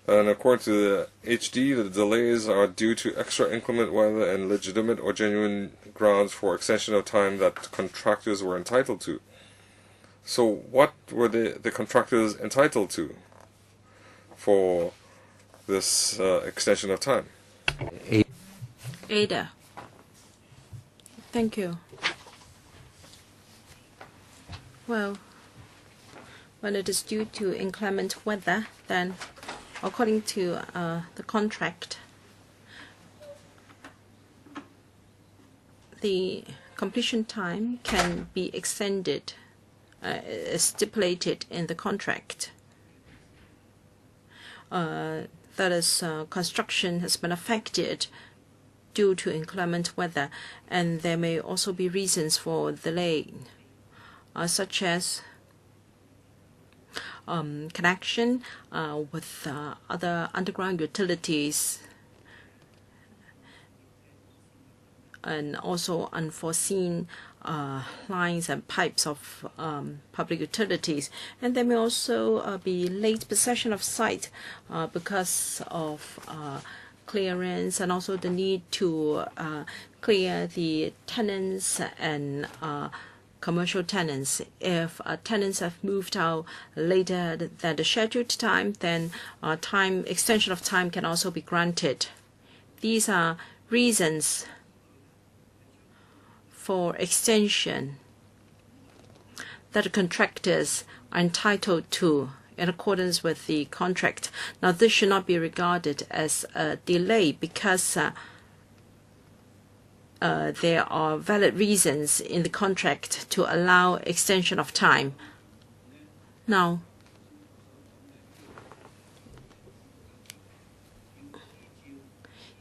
and according to the HD, the delays are due to extra inclement weather and legitimate or genuine grounds for extension of time that contractors were entitled to. So what were the contractors entitled to for this extension of time? Ada. Thank you. Well, when it is due to inclement weather, then according to the contract, the completion time can be extended as stipulated in the contract. That is, construction has been affected due to inclement weather, and there may also be reasons for delay, such as connection with other underground utilities, and also unforeseen lines and pipes of public utilities. And there may also be late possession of site because of clearance, and also the need to clear the tenants and commercial tenants. If tenants have moved out later than the scheduled time, then extension of time can also be granted. These are reasons for extension that contractors are entitled to in accordance with the contract. Now, this should not be regarded as a delay because there are valid reasons in the contract to allow extension of time. Now,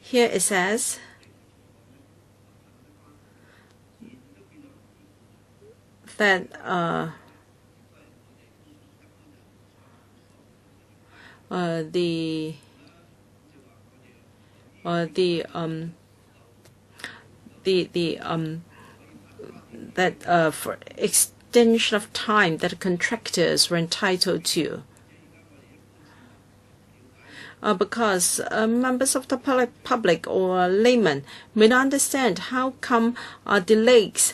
here it says that for extension of time that contractors were entitled to, because members of the public or laymen may not understand how come delays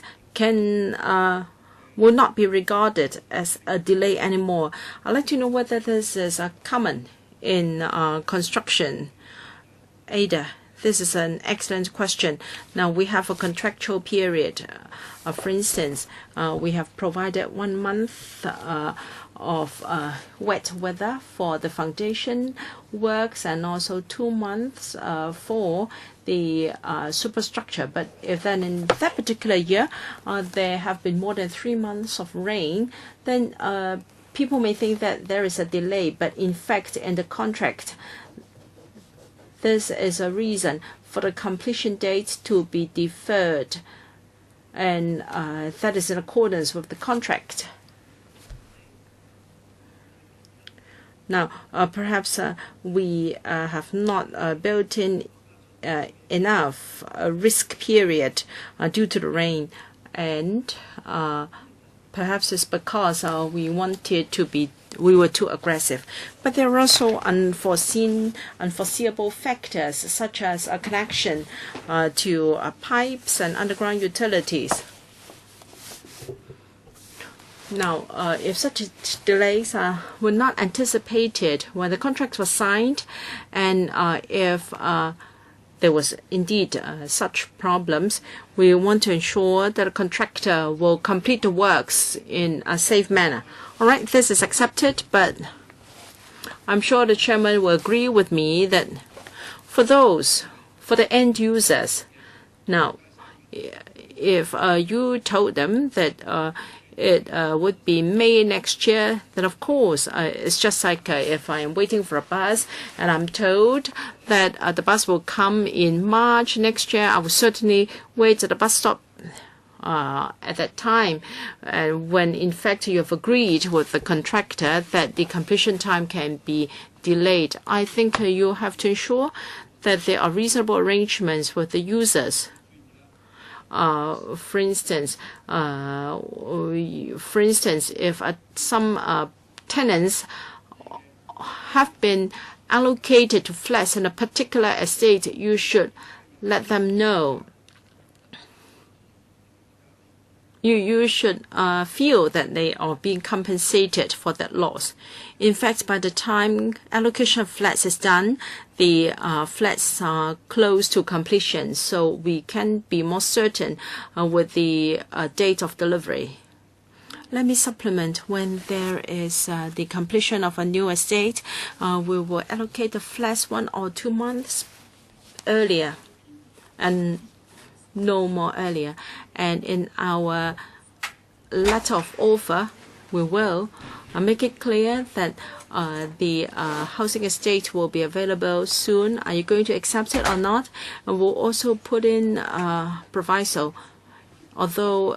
will not be regarded as a delay anymore. I'd like to know whether this is common in construction. Ada, this is an excellent question. Now, we have a contractual period. For instance, we have provided 1 month of wet weather for the foundation works, and also 2 months for the superstructure. But if then in that particular year there have been more than 3 months of rain, then people may think that there is a delay. But in fact, in the contract, this is a reason for the completion date to be deferred, and that is in accordance with the contract. Now, perhaps we have not built in enough risk period due to the rain, and perhaps it's because we were too aggressive. But there are also unforeseeable factors, such as a connection to pipes and underground utilities. Now, if such delays were not anticipated when the contract was signed, and if there was indeed such problems, we want to ensure that the contractor will complete the works in a safe manner. All right, this is accepted, but I'm sure the chairman will agree with me that for the end users, now, if you told them that it would be May next year, then of course it's just like if I am waiting for a bus and I'm told that the bus will come in March next year, I will certainly wait at the bus stop at that time, and when in fact you have agreed with the contractor that the completion time can be delayed. I think you have to ensure that there are reasonable arrangements with the users. For instance, if some tenants have been allocated to flats in a particular estate, you should let them know. You should feel that they are being compensated for that loss. In fact, by the time allocation of flats is done, the flats are close to completion, so we can be more certain with the date of delivery. Let me supplement. When there is the completion of a new estate, we will allocate the flats 1 or 2 months earlier, and no more earlier. And in our letter of offer, we will make it clear that the housing estate will be available soon. Are you going to accept it or not? And we'll also put in proviso. Although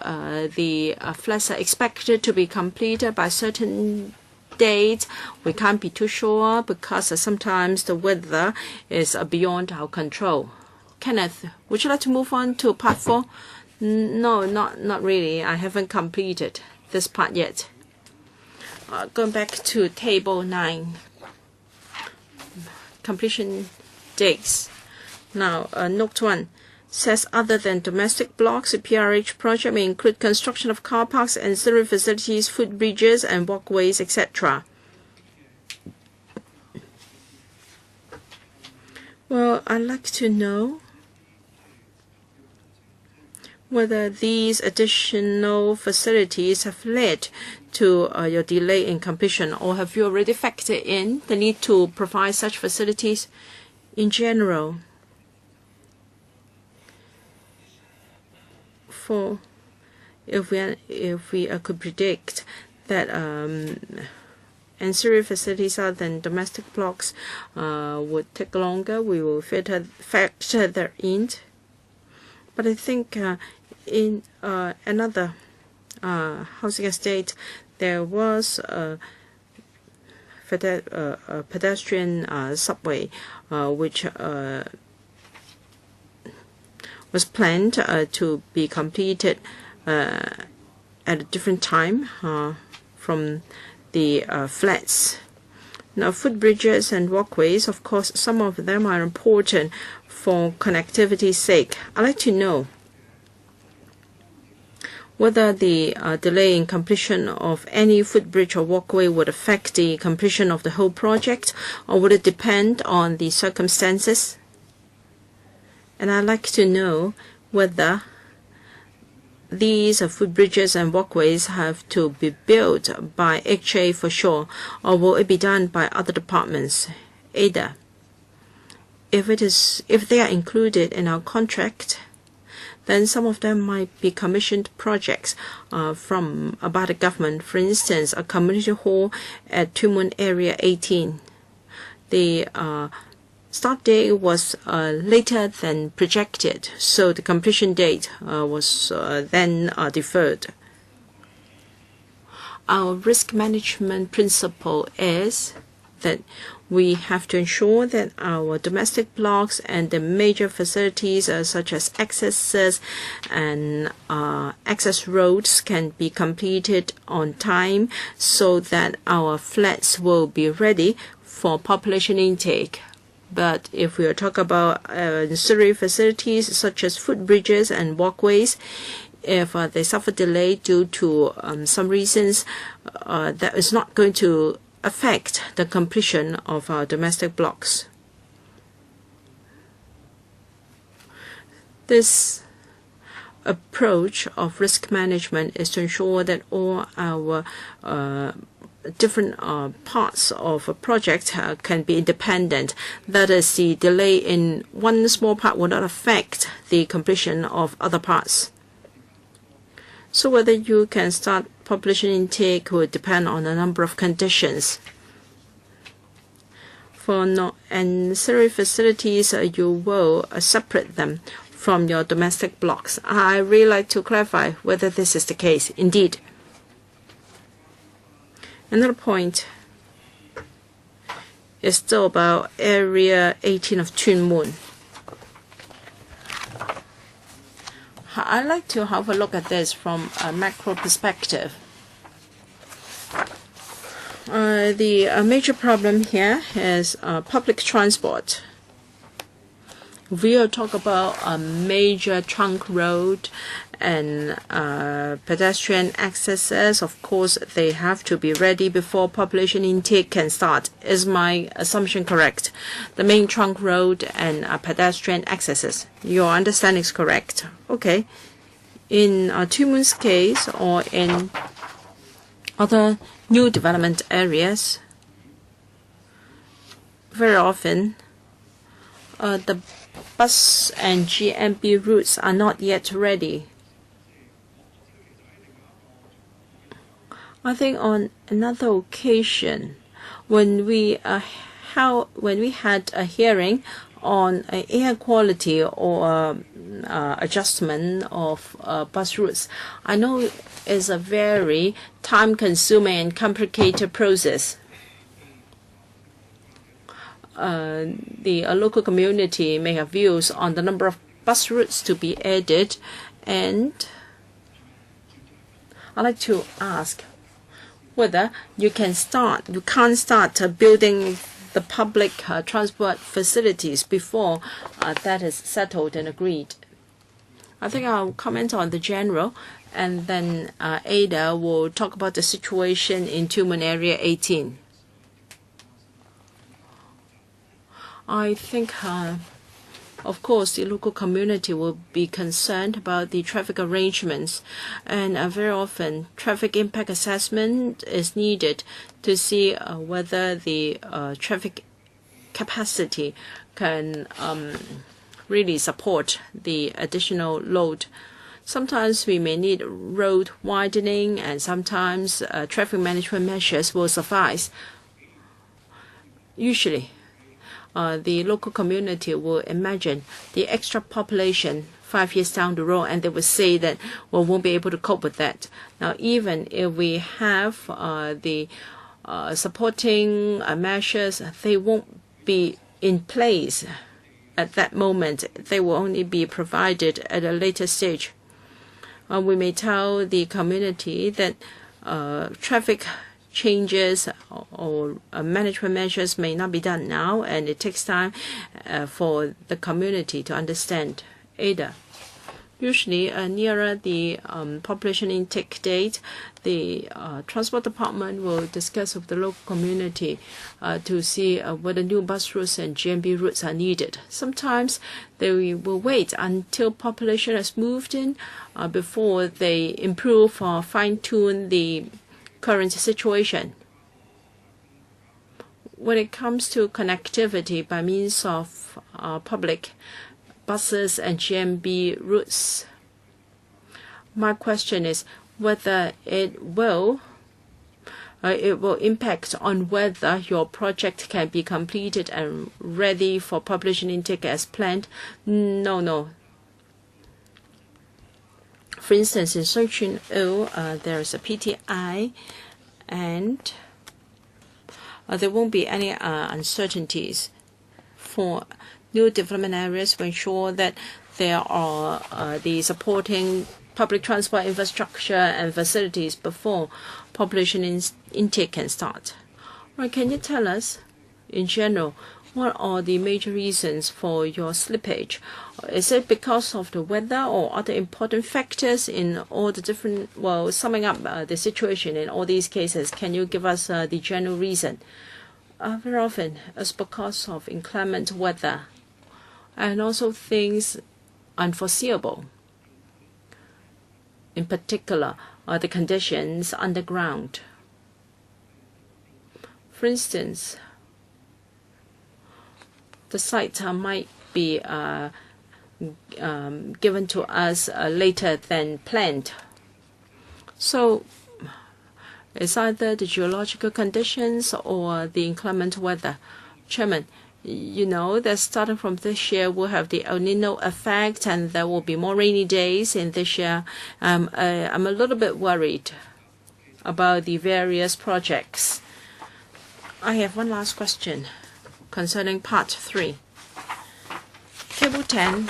the flats are expected to be completed by a certain date, we can't be too sure because sometimes the weather is beyond our control. Kenneth, would you like to move on to part 4? No, not really. I haven't completed this part yet. Going back to table 9, completion dates. Now, note 1 says other than domestic blocks, the PRH project may include construction of car parks, ancillary facilities, footbridges, and walkways, etc. Well, I'd like to know whether these additional facilities have led to your delay in completion, or have you already factored in the need to provide such facilities in general? For if we could predict that ancillary facilities other than domestic blocks would take longer, we will factor that in. But I think in another housing estate, there was a pedestrian subway which was planned to be completed at a different time from the flats. Now, footbridges and walkways, of course, some of them are important for connectivity's sake. I'd like to know whether the delay in completion of any footbridge or walkway would affect the completion of the whole project, or would it depend on the circumstances? And I'd like to know whether these footbridges and walkways have to be built by HA for sure, or will it be done by other departments? Ada, if they are included in our contract, then some of them might be commissioned projects from by the government. For instance, a community hall at Tuen Mun Area 18. The start date was later than projected, so the completion date was then deferred. Our risk management principle is that we have to ensure that our domestic blocks and the major facilities such as accesses and access roads can be completed on time, so that our flats will be ready for population intake. But if we talk about ancillary facilities such as footbridges and walkways, if they suffer delay due to some reasons, that is not going to affect the completion of our domestic blocks. This approach of risk management is to ensure that all our different parts of a project can be independent. That is, the delay in one small part will not affect the completion of other parts. So whether you can start population intake will depend on a number of conditions. For ancillary facilities, you will separate them from your domestic blocks. I really like to clarify whether this is the case. Indeed. Another point is still about Area 18 of Tuen Mun. I'd like to have a look at this from a macro perspective. The major problem here is public transport. We'll talk about a major trunk road and pedestrian accesses. Of course, they have to be ready before population intake can start. Is my assumption correct? The main trunk road and pedestrian accesses. Your understanding is correct. Okay. In Two Moons case or in other new development areas, very often the bus and GMB routes are not yet ready. I think on another occasion, when we had a hearing on air quality or adjustment of bus routes, I know it's a very time-consuming and complicated process. The local community may have views on the number of bus routes to be added, and I'd like to ask whether you can't start building the public transport facilities before that is settled and agreed. I think I'll comment on the general, and then Ada will talk about the situation in Two Moon Area 18. I think, of course, the local community will be concerned about the traffic arrangements, and very often traffic impact assessment is needed to see whether the traffic capacity can really support the additional load. Sometimes we may need road widening, and sometimes traffic management measures will suffice. Usually, the local community will imagine the extra population 5 years down the road, and they will say that we won't be able to cope with that. Now, even if we have the supporting measures, they won't be in place at that moment. They will only be provided at a later stage. We may tell the community that traffic changes or management measures may not be done now, and it takes time for the community to understand. Ada, usually nearer the population intake date, the transport department will discuss with the local community to see whether new bus routes and GMB routes are needed. Sometimes they will wait until population has moved in before they improve or fine-tune the current situation. When it comes to connectivity by means of public buses and GMB routes, my question is whether it will impact on whether your project can be completed and ready for population intake as planned. No. For instance, in Section O, there is a PTI, and there won't be any uncertainties for new development areas to ensure that there are the supporting public transport infrastructure and facilities before population intake can start. Right, can you tell us, in general, what are the major reasons for your slippage? Is it because of the weather or other important factors in all the different, summing up the situation in all these cases, can you give us the general reason? Very often it's because of inclement weather and also things unforeseeable. In particular, the conditions underground. For instance, the site might be given to us later than planned. So it's either the geological conditions or the inclement weather. Chairman, you know that starting from this year we'll have the El Nino effect, and there will be more rainy days in this year. I'm a little bit worried about the various projects. I have one last question concerning Part 3. Table 10.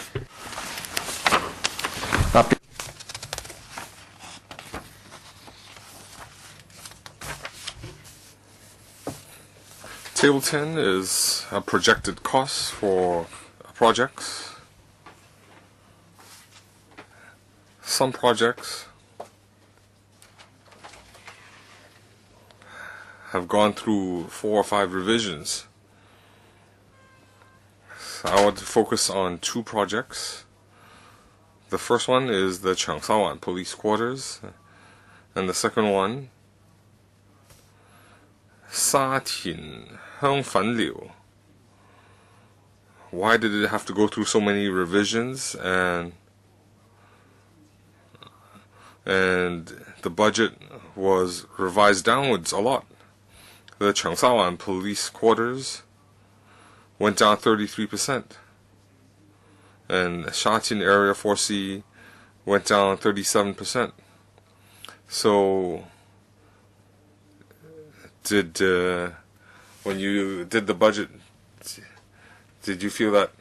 Table 10 is projected costs for projects. Some projects have gone through 4 or 5 revisions. So I want to focus on 2 projects. The first one is the Cheongsawan Police Quarters, and the second one, Satin Hengfanliu. Why did it have to go through so many revisions, and the budget was revised downwards a lot? The Cheongsawan Police Quarters went down 33%, and Shatin Area 4C went down 37%. So, when you did the budget, did you feel that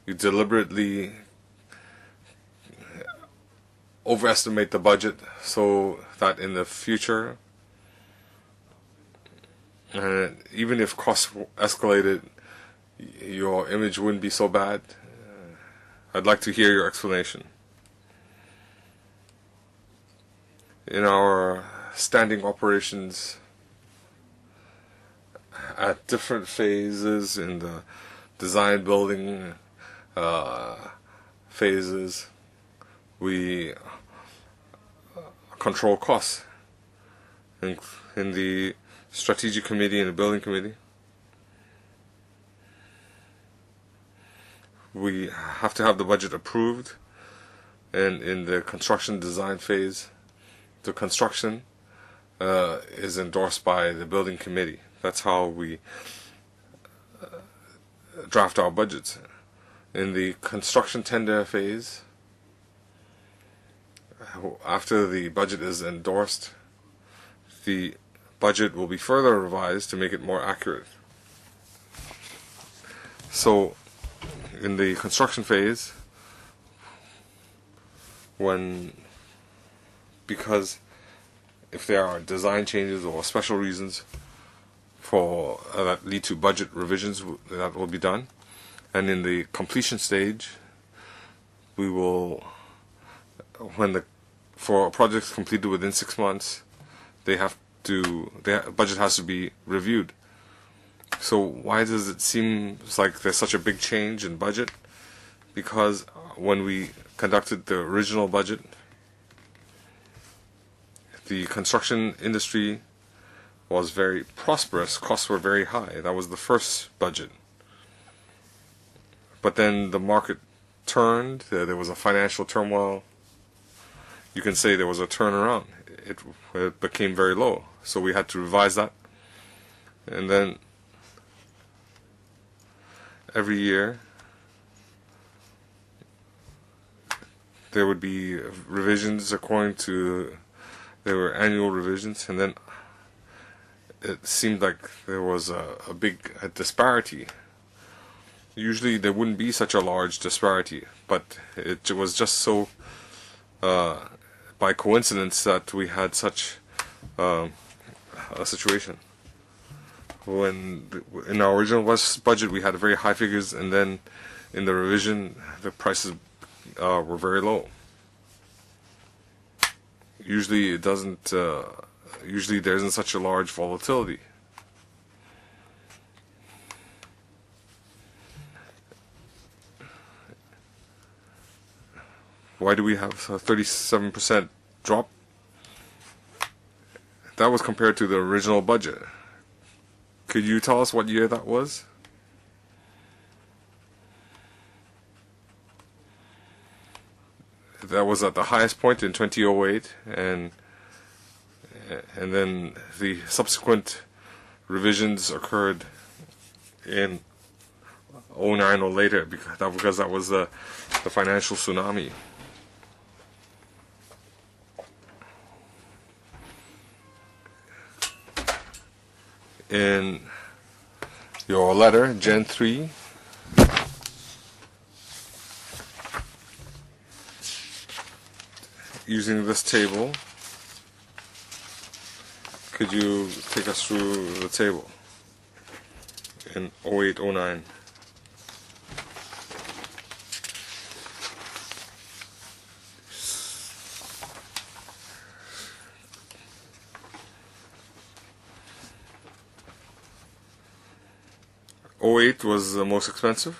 you deliberately overestimate the budget so that in the future, even if costs escalated, your image wouldn't be so bad? I'd like to hear your explanation. In our standing operations, at different phases in the design building phases, we control costs. In the strategic committee and the building committee, we have to have the budget approved, and in the construction design phase, the construction is endorsed by the building committee. That's how we draft our budgets. In the construction tender phase, after the budget is endorsed, the budget will be further revised to make it more accurate. So, in the construction phase, because if there are design changes or special reasons for that lead to budget revisions, that will be done. And in the completion stage, we will, for projects completed within 6 months, their budget has to be reviewed. So why does it seem like there's such a big change in budget? Because when we conducted the original budget, the construction industry was very prosperous, costs were very high. That was the first budget. But then the market turned, there was a financial turmoil. You can say there was a turnaround. It became very low. So we had to revise that. And then every year there would be revisions according to, there were annual revisions, and then it seemed like there was a big disparity. Usually there wouldn't be such a large disparity, but it was just so by coincidence that we had such a situation. When in our original budget we had very high figures, and then in the revision the prices were very low. Usually it doesn't. Usually there isn't such a large volatility. Why do we have a 37% drop? That was compared to the original budget. Could you tell us what year that was? That was at the highest point in 2008, and then the subsequent revisions occurred in 2009 or later, because that was the financial tsunami. In your letter, Gen 3, using this table, could you take us through the table? in 0809. '08 was the most expensive.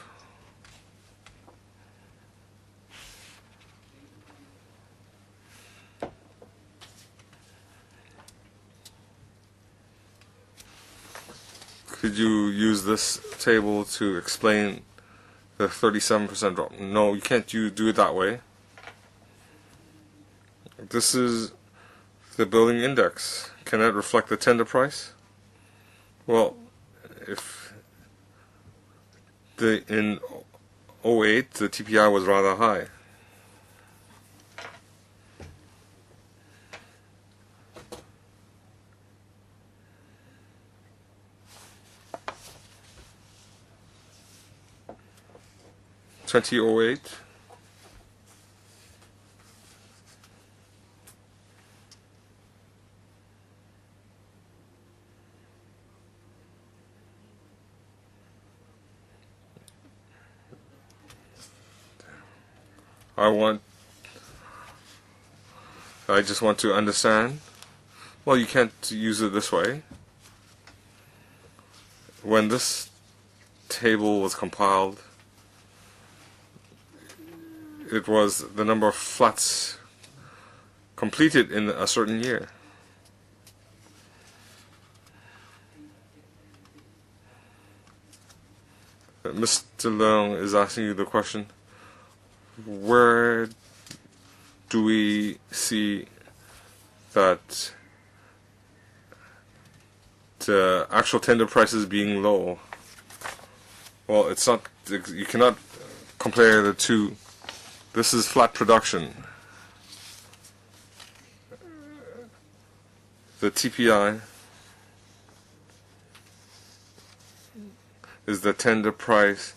Could you use this table to explain the 37% drop? No, you can't do it that way. This is the building index. Can that reflect the tender price? Well, if in 08 the TPI was rather high. '08. I just want to understand. Well, you can't use it this way. When this table was compiled, it was the number of flats completed in a certain year. Mr. Leung is asking you the question, where do we see that the actual tender prices being low? Well, it's not, you cannot compare the two. This is flat production. The TPI is the tender price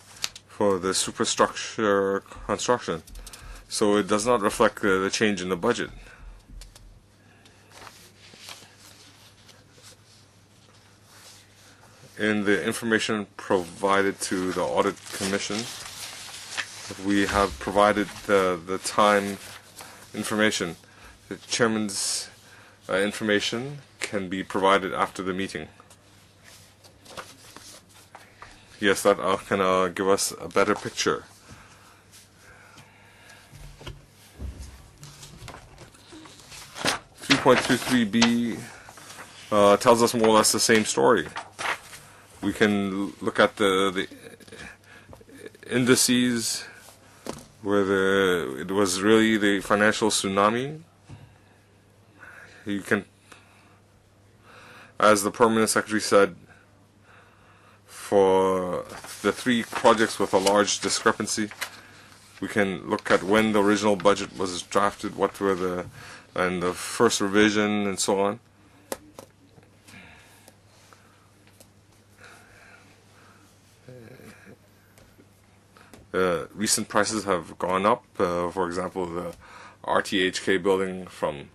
for the superstructure construction. So it does not reflect the change in the budget. In the information provided to the Audit Commission, we have provided the time information. The chairman's information can be provided after the meeting. Yes, that can give us a better picture. .23b tells us more or less the same story. We can look at the indices where it was really the financial tsunami. You can, as the Permanent Secretary said, for the three projects with a large discrepancy, we can look at when the original budget was drafted, what were and the first revision, and so on. Recent prices have gone up. For example, the RTHK building from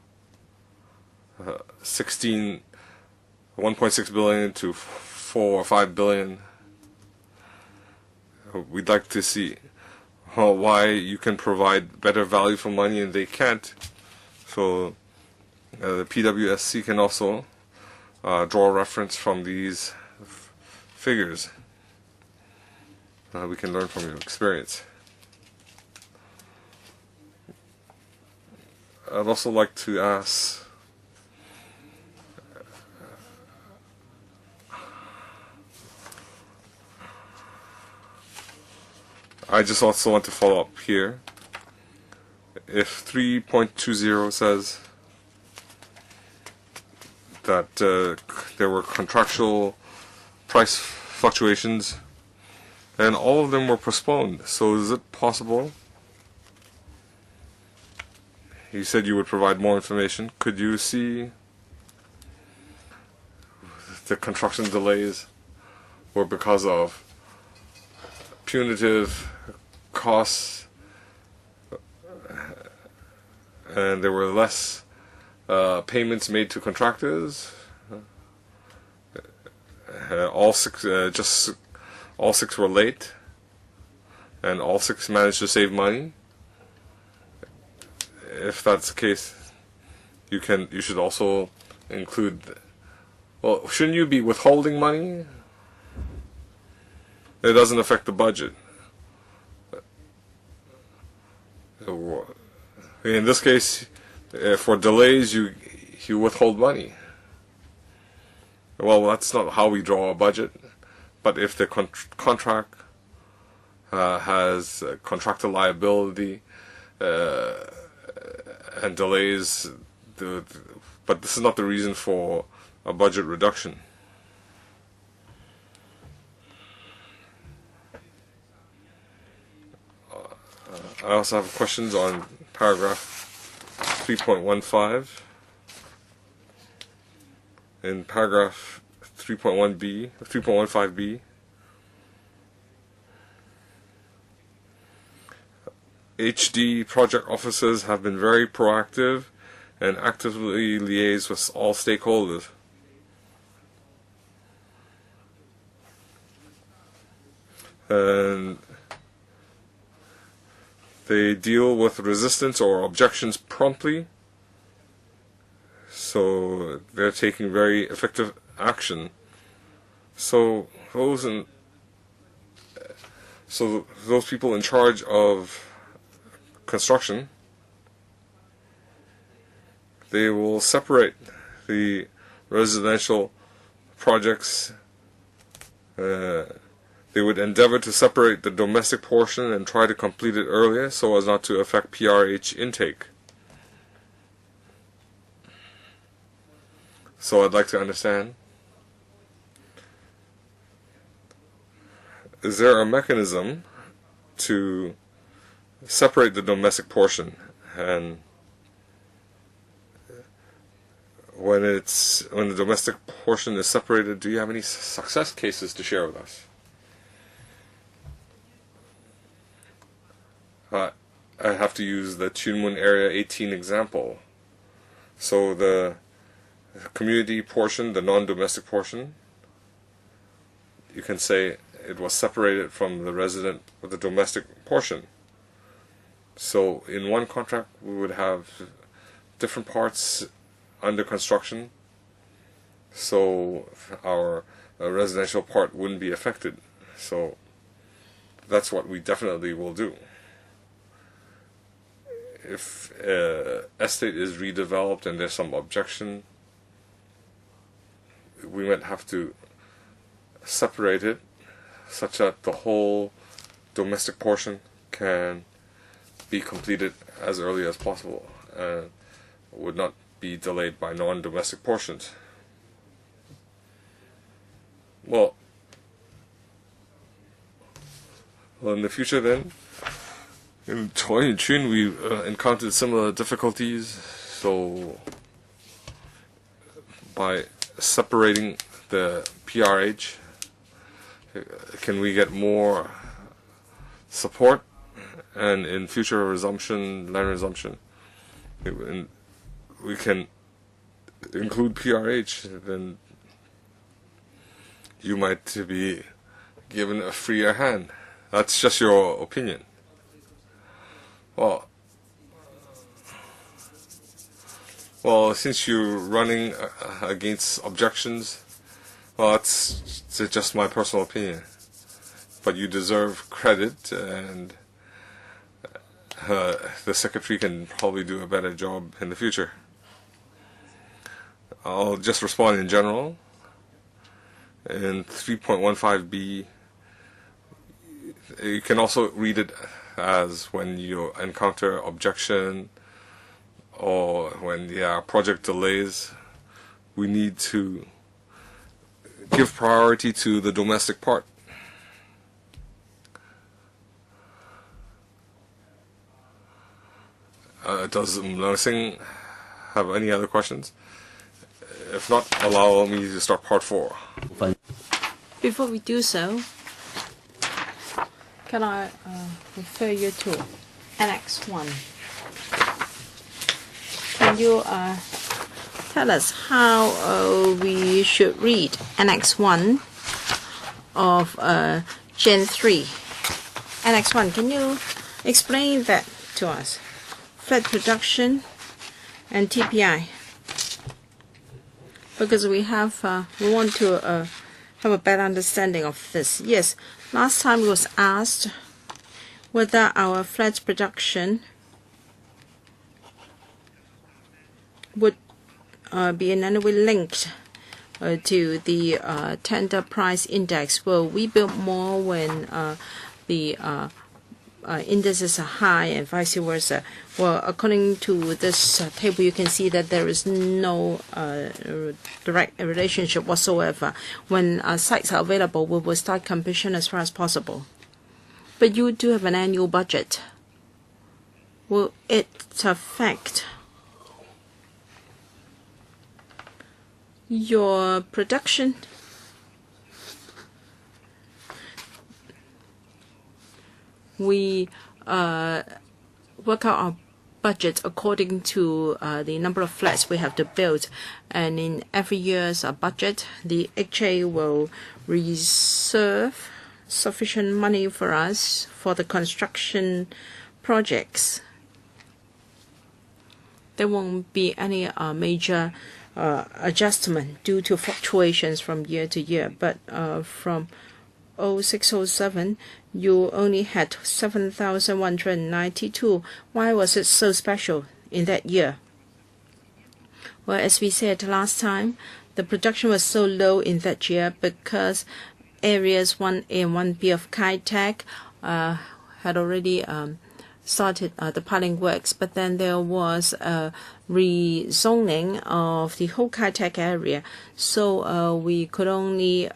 1.6 billion to 4 or 5 billion. We'd like to see why you can provide better value for money and they can't. So the PWSC can also draw reference from these figures. We can learn from your experience. I'd also like to ask I just also want to follow up here. If 3.20 says that there were contractual price fluctuations and all of them were postponed, so is it possible? You said you would provide more information. Could you see the construction delays were because of punitive costs and there were less payments made to contractors? Just all 6 were late, and all 6 managed to save money, if that's the case, you should also include. Well, shouldn't you be withholding money? It doesn't affect the budget. In this case, for delays, you withhold money. Well, that's not how we draw a budget. But if the contract has contractor liability and delays, but this is not the reason for a budget reduction. I also have questions on paragraph 3.15. In paragraph 3.15b, HD project officers have been very proactive and actively liaise with all stakeholders. And they deal with resistance or objections promptly, so they're taking very effective action. So those people in charge of construction, they will separate the residential projects. They would endeavor to separate the domestic portion and try to complete it earlier so as not to affect PRH intake. So I'd like to understand, is there a mechanism to separate the domestic portion, and when the domestic portion is separated, do you have any success cases to share with us? I have to use the Chunmun Area 18 example. So the community portion, the non-domestic portion, you can say it was separated from the resident with the domestic portion. So in one contract we would have different parts under construction, so our residential part wouldn't be affected. So that's what we definitely will do. If estate is redeveloped and there's some objection, we might have to separate it such that the whole domestic portion can be completed as early as possible and would not be delayed by non-domestic portions. Well, in the future then, in Chun, we encountered similar difficulties, so by separating the PRH, can we get more support, and in future land resumption, we can include PRH, then you might be given a freer hand. That's just your opinion. Well, since you're running against objections, well, it's just my personal opinion. But you deserve credit, and the secretary can probably do a better job in the future. I'll just respond in general. In 3.15b, you can also read it as when you encounter objection or when project delays, we need to give priority to the domestic part. Does Singh have any other questions? If not, allow me to start part 4. Before we do so, can I refer you to Annex 1? Can you tell us how we should read Annex 1 of Gen 3. Annex 1, can you explain that to us? Flat production and TPI. Because we want to have a better understanding of this. Yes, last time it was asked whether our flat production would be in any way linked to the tender price index. Well, we build more when the indices are high and vice versa. Well, according to this table, you can see that there is no direct relationship whatsoever. When sites are available, we will start completion as far as possible. But you do have an annual budget. Will it affect your production? We work out our budget according to the number of flats we have to build, and in every year's budget, the HA will reserve sufficient money for us for the construction projects. There won't be any major adjustment due to fluctuations from year to year, but from 0607, you only had 7,192. Why was it so special in that year? Well, as we said last time, the production was so low in that year because areas 1A and 1B of Kai Tak had already started the piling works, but then there was a rezoning of the whole Kai Tak area, so we could only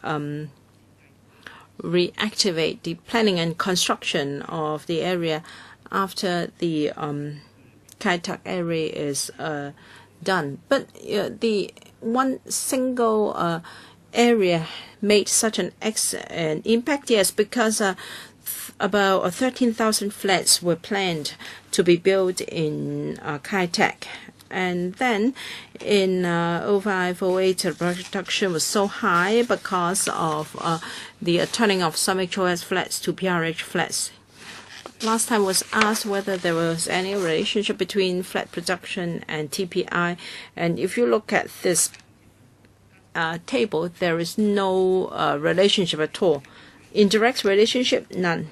reactivate the planning and construction of the area after the Kai Tak area is done. But the one single area made such an impact, yes, because about 13,000 flats were planned to be built in Kai Tak. And then in 0508, the production was so high because of the turning of some HOS flats to PRH flats. Last time was asked whether there was any relationship between flat production and TPI. And if you look at this table, there is no relationship at all. Indirect relationship, none.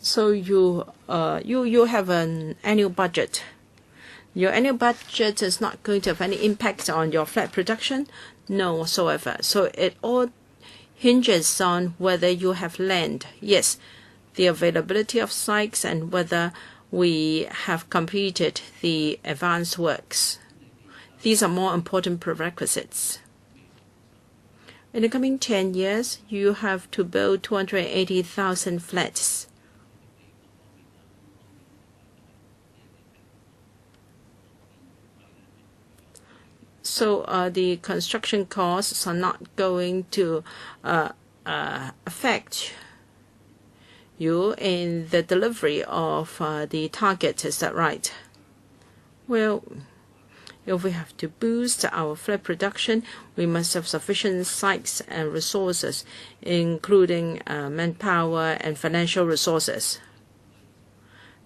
So you have an annual budget. Your annual budget is not going to have any impact on your flat production? No whatsoever. So it all hinges on whether you have land. Yes, the availability of sites and whether we have completed the advanced works. These are more important prerequisites. In the coming 10 years, you have to build 280,000 flats. So the construction costs are not going to affect you in the delivery of the target. Is that right? Well, if we have to boost our flat production, we must have sufficient sites and resources, including manpower and financial resources.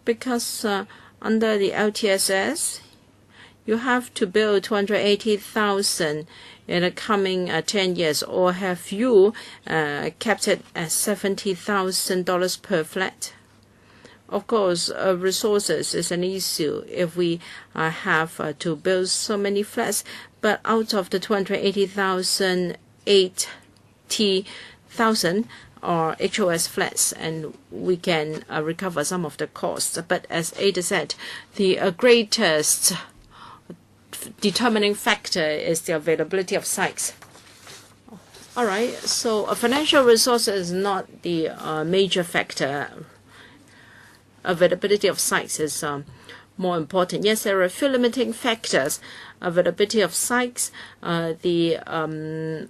Because under the LTSS, you have to build 280,000 in the coming 10 years, or have you kept it at $70,000 per flat? Of course, resources is an issue if we have to build so many flats, but out of the 280,000, 80,000 are HOS flats, and we can recover some of the costs. But as Ada said, the greatest determining factor is the availability of sites. All right, so financial resources is not the major factor. Availability of sites is more important. Yes, there are a few limiting factors. Availability of sites, the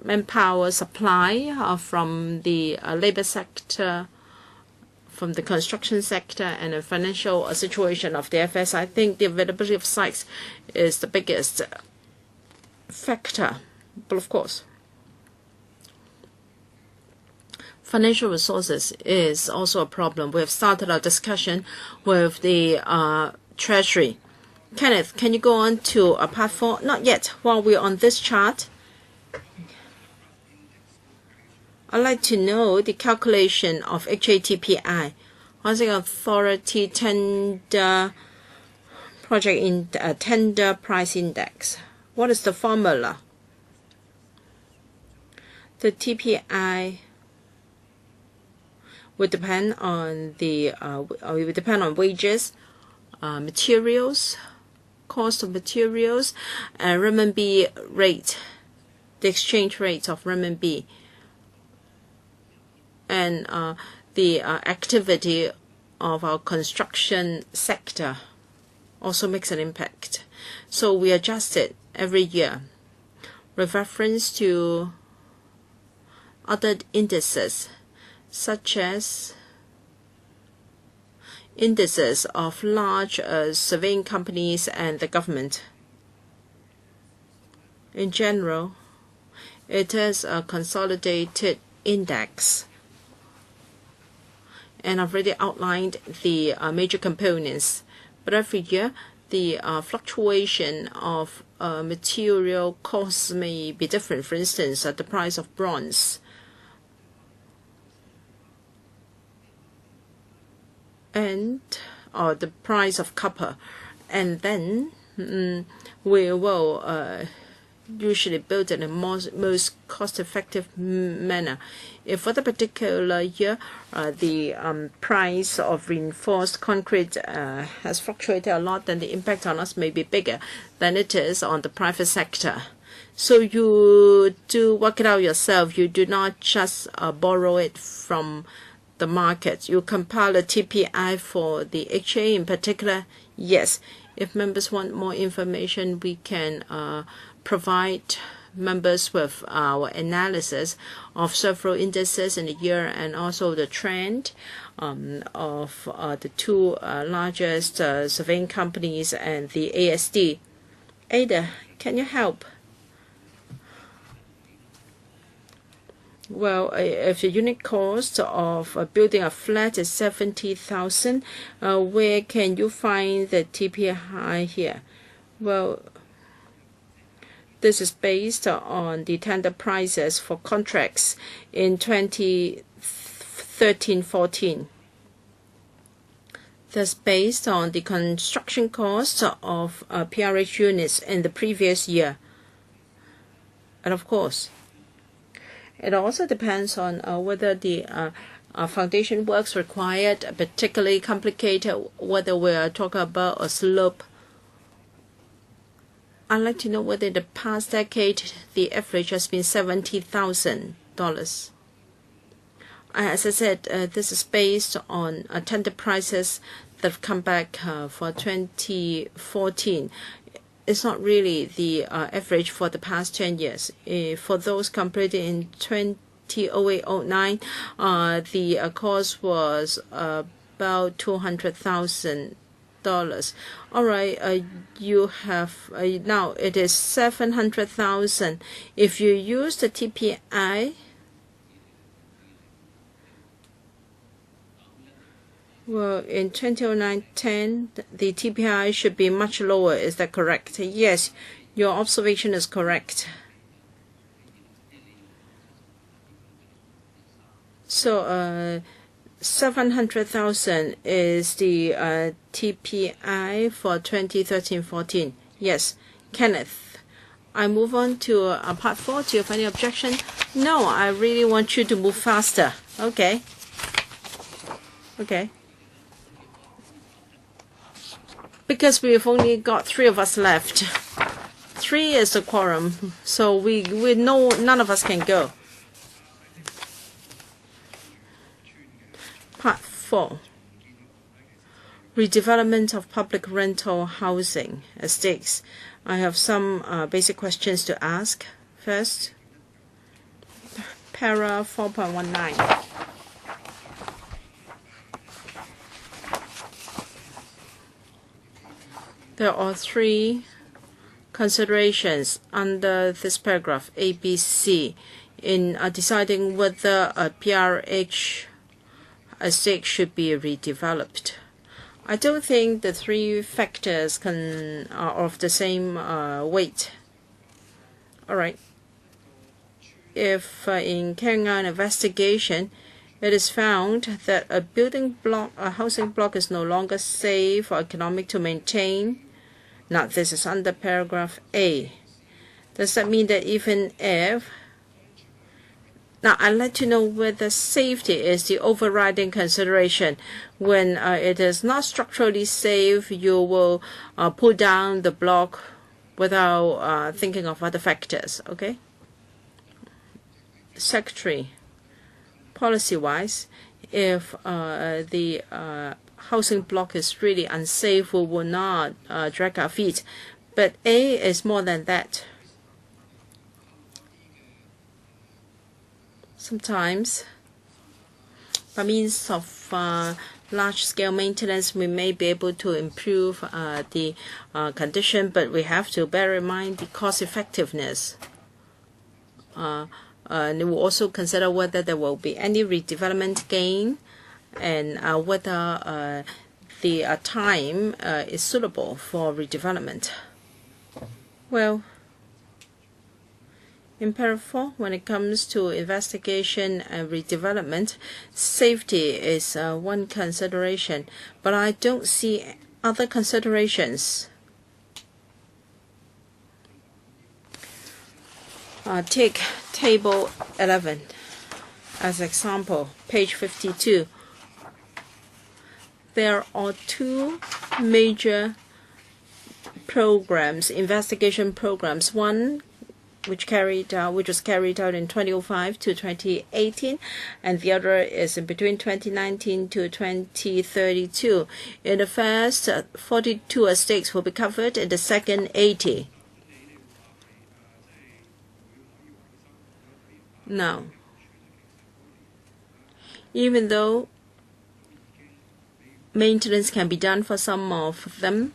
manpower supply from the labor sector, from the construction sector, and the financial situation of the FS. I think the availability of sites is the biggest factor. But of course, Financial resources is also a problem. We have started our discussion with the Treasury. Kenneth, can you go on to part 4? Not yet. While we're on this chart, I'd like to know the calculation of HATPI, Housing Authority Tender Project in Tender Price Index. What is the formula? The TPI would depend on wages, materials, cost of materials, and renminbi rate, the exchange rate of renminbi, and the activity of our construction sector also makes an impact. So we adjust it every year with reference to other indices, such as indices of large surveying companies and the government. In general, it is a consolidated index, and I've already outlined the major components. But every year, the fluctuation of material costs may be different. For instance, the price of bronze and the price of copper, and then we will usually build in a most cost-effective manner. If for the particular year the price of reinforced concrete has fluctuated a lot, then the impact on us may be bigger than it is on the private sector. So you do work it out yourself. You do not just borrow it from the market. You compile a TPI for the HA in particular. Yes, if members want more information, we can provide members with our analysis of several indices in the year and also the trend of the two largest surveying companies and the ASD. Ada, can you help? Well, if the unit cost of building a flat is 70,000, where can you find the TPI here? Well, this is based on the tender prices for contracts in 2013-14. That's based on the construction cost of PRH units in the previous year. And of course, it also depends on whether the foundation works required, particularly complicated, whether we are talking about a slope. I'd like to know whether in the past decade the average has been $70,000. As I said, this is based on tender prices that have come back for 2014. It's not really the average for the past 10 years. For those completed in 2008-09, the cost was about $200,000. All right, you have now it is 700,000. If you use the TPI, well, in 2009-10, the TPI should be much lower. Is that correct? Yes, your observation is correct. So 700,000 is the TPI for 2013-14. Yes, Kenneth. I move on to part 4. Do you have any objection? No, I really want you to move faster. Okay. Okay. Because we've only got 3 of us left. 3 is the quorum, so we know none of us can go. Part 4. Redevelopment of public rental housing estates. I have some basic questions to ask. First, para 4.19. There are 3 considerations under this paragraph, A, B, C. in deciding whether a PRH estate should be redeveloped. I don't think the three factors are of the same weight. All right. If in carrying out an investigation, it is found that a housing block is no longer safe or economic to maintain. Now, this is under paragraph A. Does that mean that even if... Now, I'd like to know whether safety is the overriding consideration. When it is not structurally safe, you will pull down the block without thinking of other factors, okay? Secretary, policy-wise, if the housing block is really unsafe, we will not drag our feet. But A is more than that. Sometimes, by means of large-scale maintenance, we may be able to improve the condition, but we have to bear in mind the cost-effectiveness. And we will also consider whether there will be any redevelopment gain and whether the time is suitable for redevelopment. Well, in paragraph 4, when it comes to investigation and redevelopment, safety is one consideration, but I don't see other considerations. Take table 11 as example, page 52. There are two major programs, investigation programs. One which was carried out in 2005 to 2018, and the other is in between 2019 to 2032. In the first, 42 estates will be covered. In the second, 80. Now, even though maintenance can be done for some of them,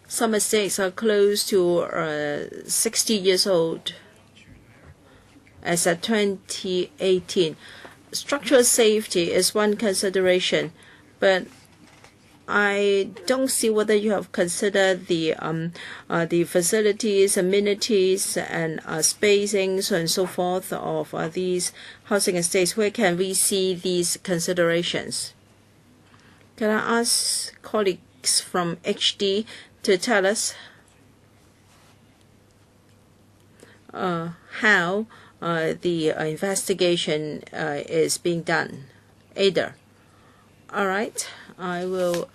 some estates are close to 60 years old as at 2018. Structural safety is one consideration, but I don't see whether you have considered the facilities, amenities, and spacings and so forth of these housing estates. Where can we see these considerations? Can I ask colleagues from HD to tell us how the investigation is being done? Ada. All right. I will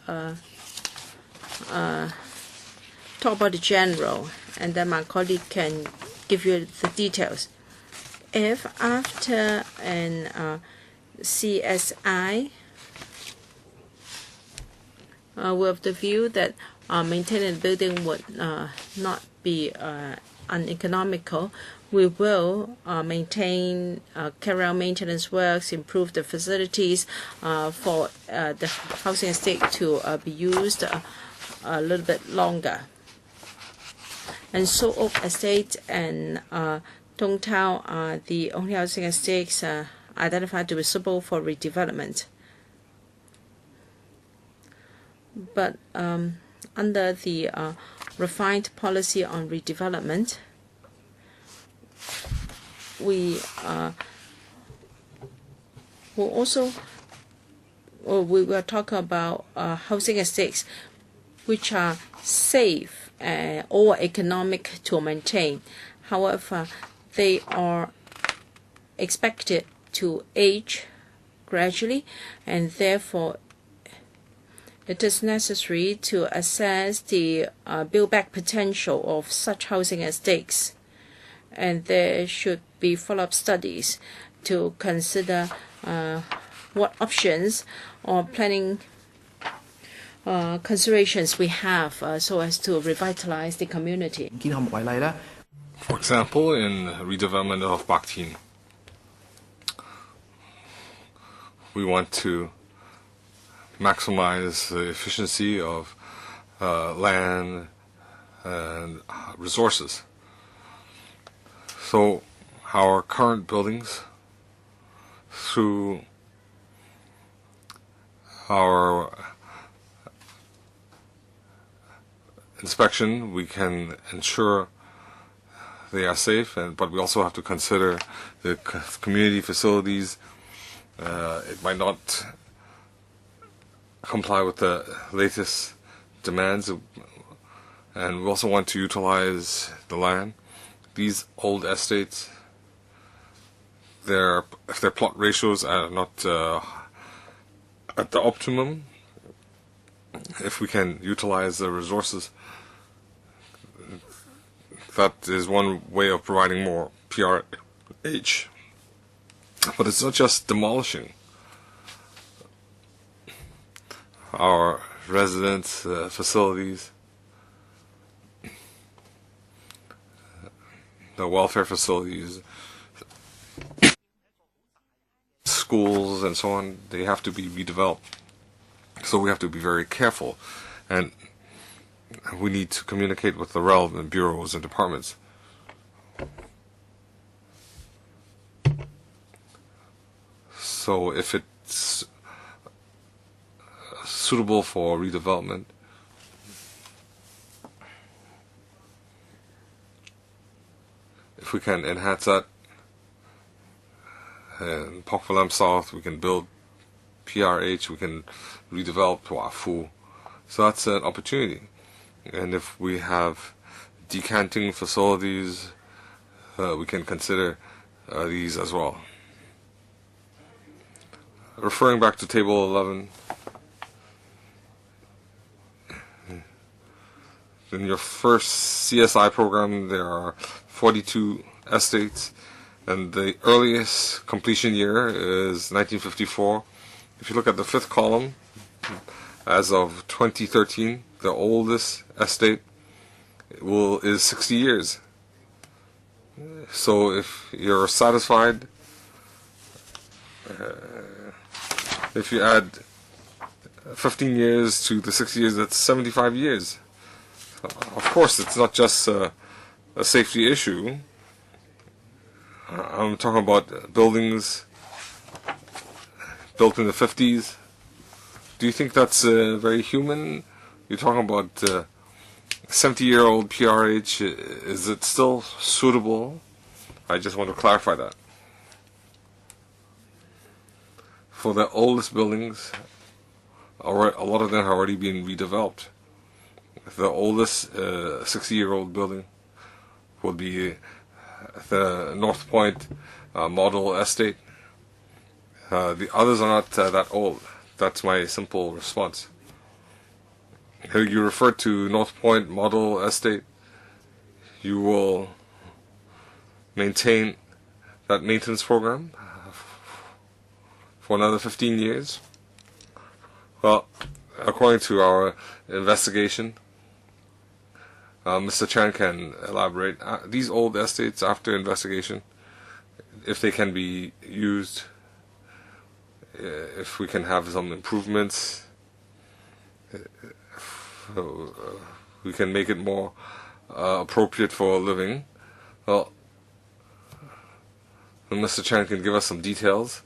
talk about the general, and then my colleague can give you the details. If after an CSI, we have the view that maintaining the building would not be uneconomical, we will carry out maintenance works, improve the facilities for the housing estate to be used a little bit longer. And So Oak Estate and Dongtao are the only housing estates identified to be suitable for redevelopment. But under the refined policy on redevelopment, we will talk about housing estates which are safe or economic to maintain. However, they are expected to age gradually, and therefore it is necessary to assess the build-back potential of such housing estates. And there should be follow-up studies to consider what options or planning considerations we have so as to revitalize the community. For example, in redevelopment of Bak Tin, we want to maximize the efficiency of land and resources. So our current buildings, through our inspection, we can ensure they are safe, but we also have to consider the community facilities. It might not comply with the latest demands, and we also want to utilize the land. These old estates, if their plot ratios are not at the optimum, if we can utilize the resources, that is one way of providing more PRH. But it's not just demolishing our residence facilities, the welfare facilities, schools, and so on. They have to be redeveloped. So we have to be very careful, and we need to communicate with the relevant bureaus and departments. So if it's suitable for redevelopment, if we can enhance that, in Pokfalam South we can build PRH, we can redevelop Wafu. So that's an opportunity. And if we have decanting facilities, we can consider these as well. Referring back to Table 11, in your first CSI program there are 42 estates, and the earliest completion year is 1954. If you look at the fifth column, as of 2013, the oldest estate is 60 years. So if you're satisfied, if you add 15 years to the 60 years, that's 75 years. Of course, it's not just a safety issue. I'm talking about buildings built in the 50s. Do you think that's very human? You're talking about 70-year-old PRH. Is it still suitable? I just want to clarify that. For the oldest buildings, a lot of them have already been redeveloped. The oldest 60-year-old building would be the North Point Model Estate. The others are not that old. That's my simple response. You refer to North Point Model Estate. You will maintain that maintenance program for another 15 years. Well, according to our investigation, Mr. Chan can elaborate. These old estates, after investigation, if they can be used, if we can have some improvements, we can make it more appropriate for living. Well, Mr. Chan can give us some details.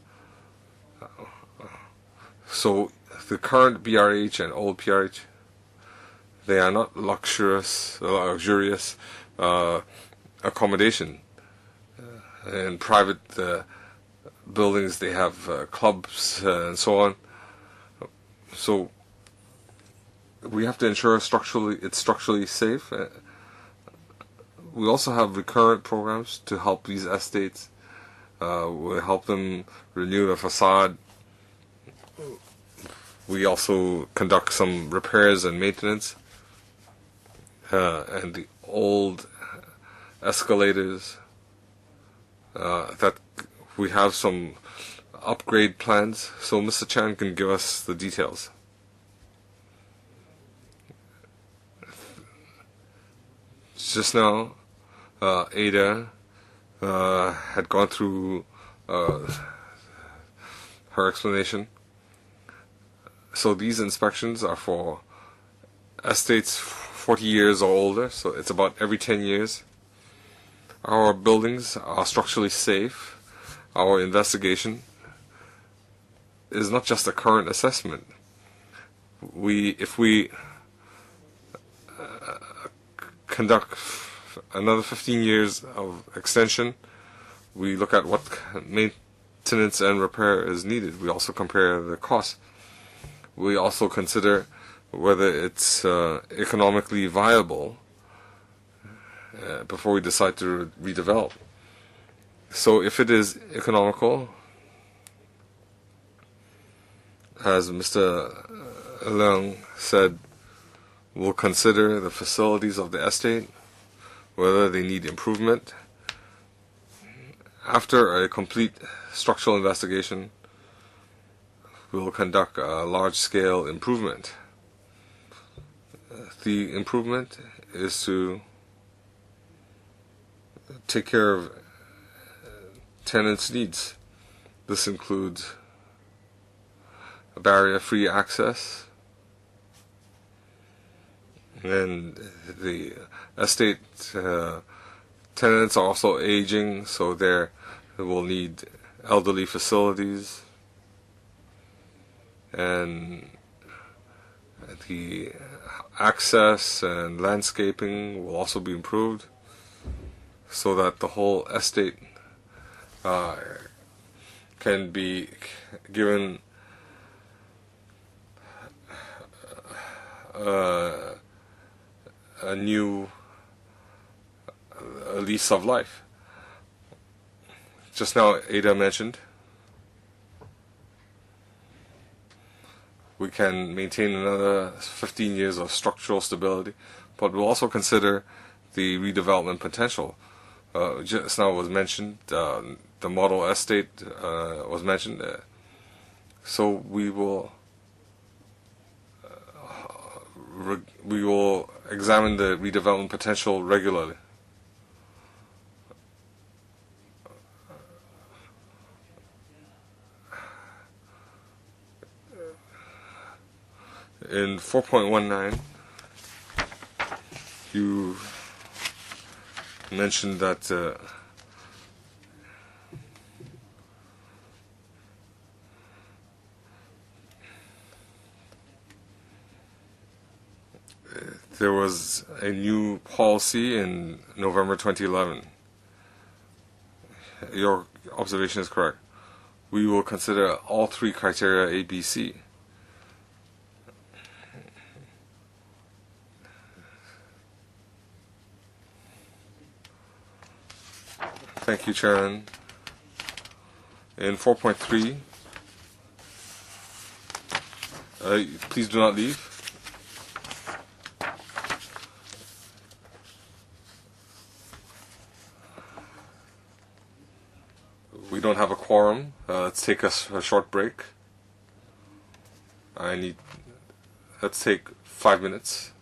So the current BRH and old PRH, they are not luxurious accommodation. In private buildings, they have clubs and so on. So we have to ensure it's structurally safe. We also have recurrent programs to help these estates. We help them renew the facade. We also conduct some repairs and maintenance. And the old escalators, that we have some upgrade plans. So Mr. Chan can give us the details. Just now, Ada had gone through her explanation. So these inspections are for estates 40 years or older, so it's about every 10 years. our buildings are structurally safe, our investigation is not just a current assessment. If we conduct another 15 years of extension, we look at what maintenance and repair is needed. We also compare the cost. We also consider whether it's economically viable before we decide to redevelop. So if it is economical, as Mr. Leung said, we'll consider the facilities of the estate, whether they need improvement. After a complete structural investigation, we will conduct a large-scale improvement. The improvement is to take care of tenants' needs. This includes barrier-free access, and the estate tenants are also aging, so they will need elderly facilities, and the access and landscaping will also be improved so that the whole estate can be given a new lease of life. Just now Ada mentioned we can maintain another 15 years of structural stability, but we'll also consider the redevelopment potential. Just now was mentioned, the model estate was mentioned, so we will examine the redevelopment potential regularly. In 4.19, you mentioned that there was a new policy in November 2011. Your observation is correct. We will consider all three criteria A, B, C. Thank you, Chairman. In 4.3, please do not leave. We don't have a quorum. Let's take a short break. Let's take 5 minutes.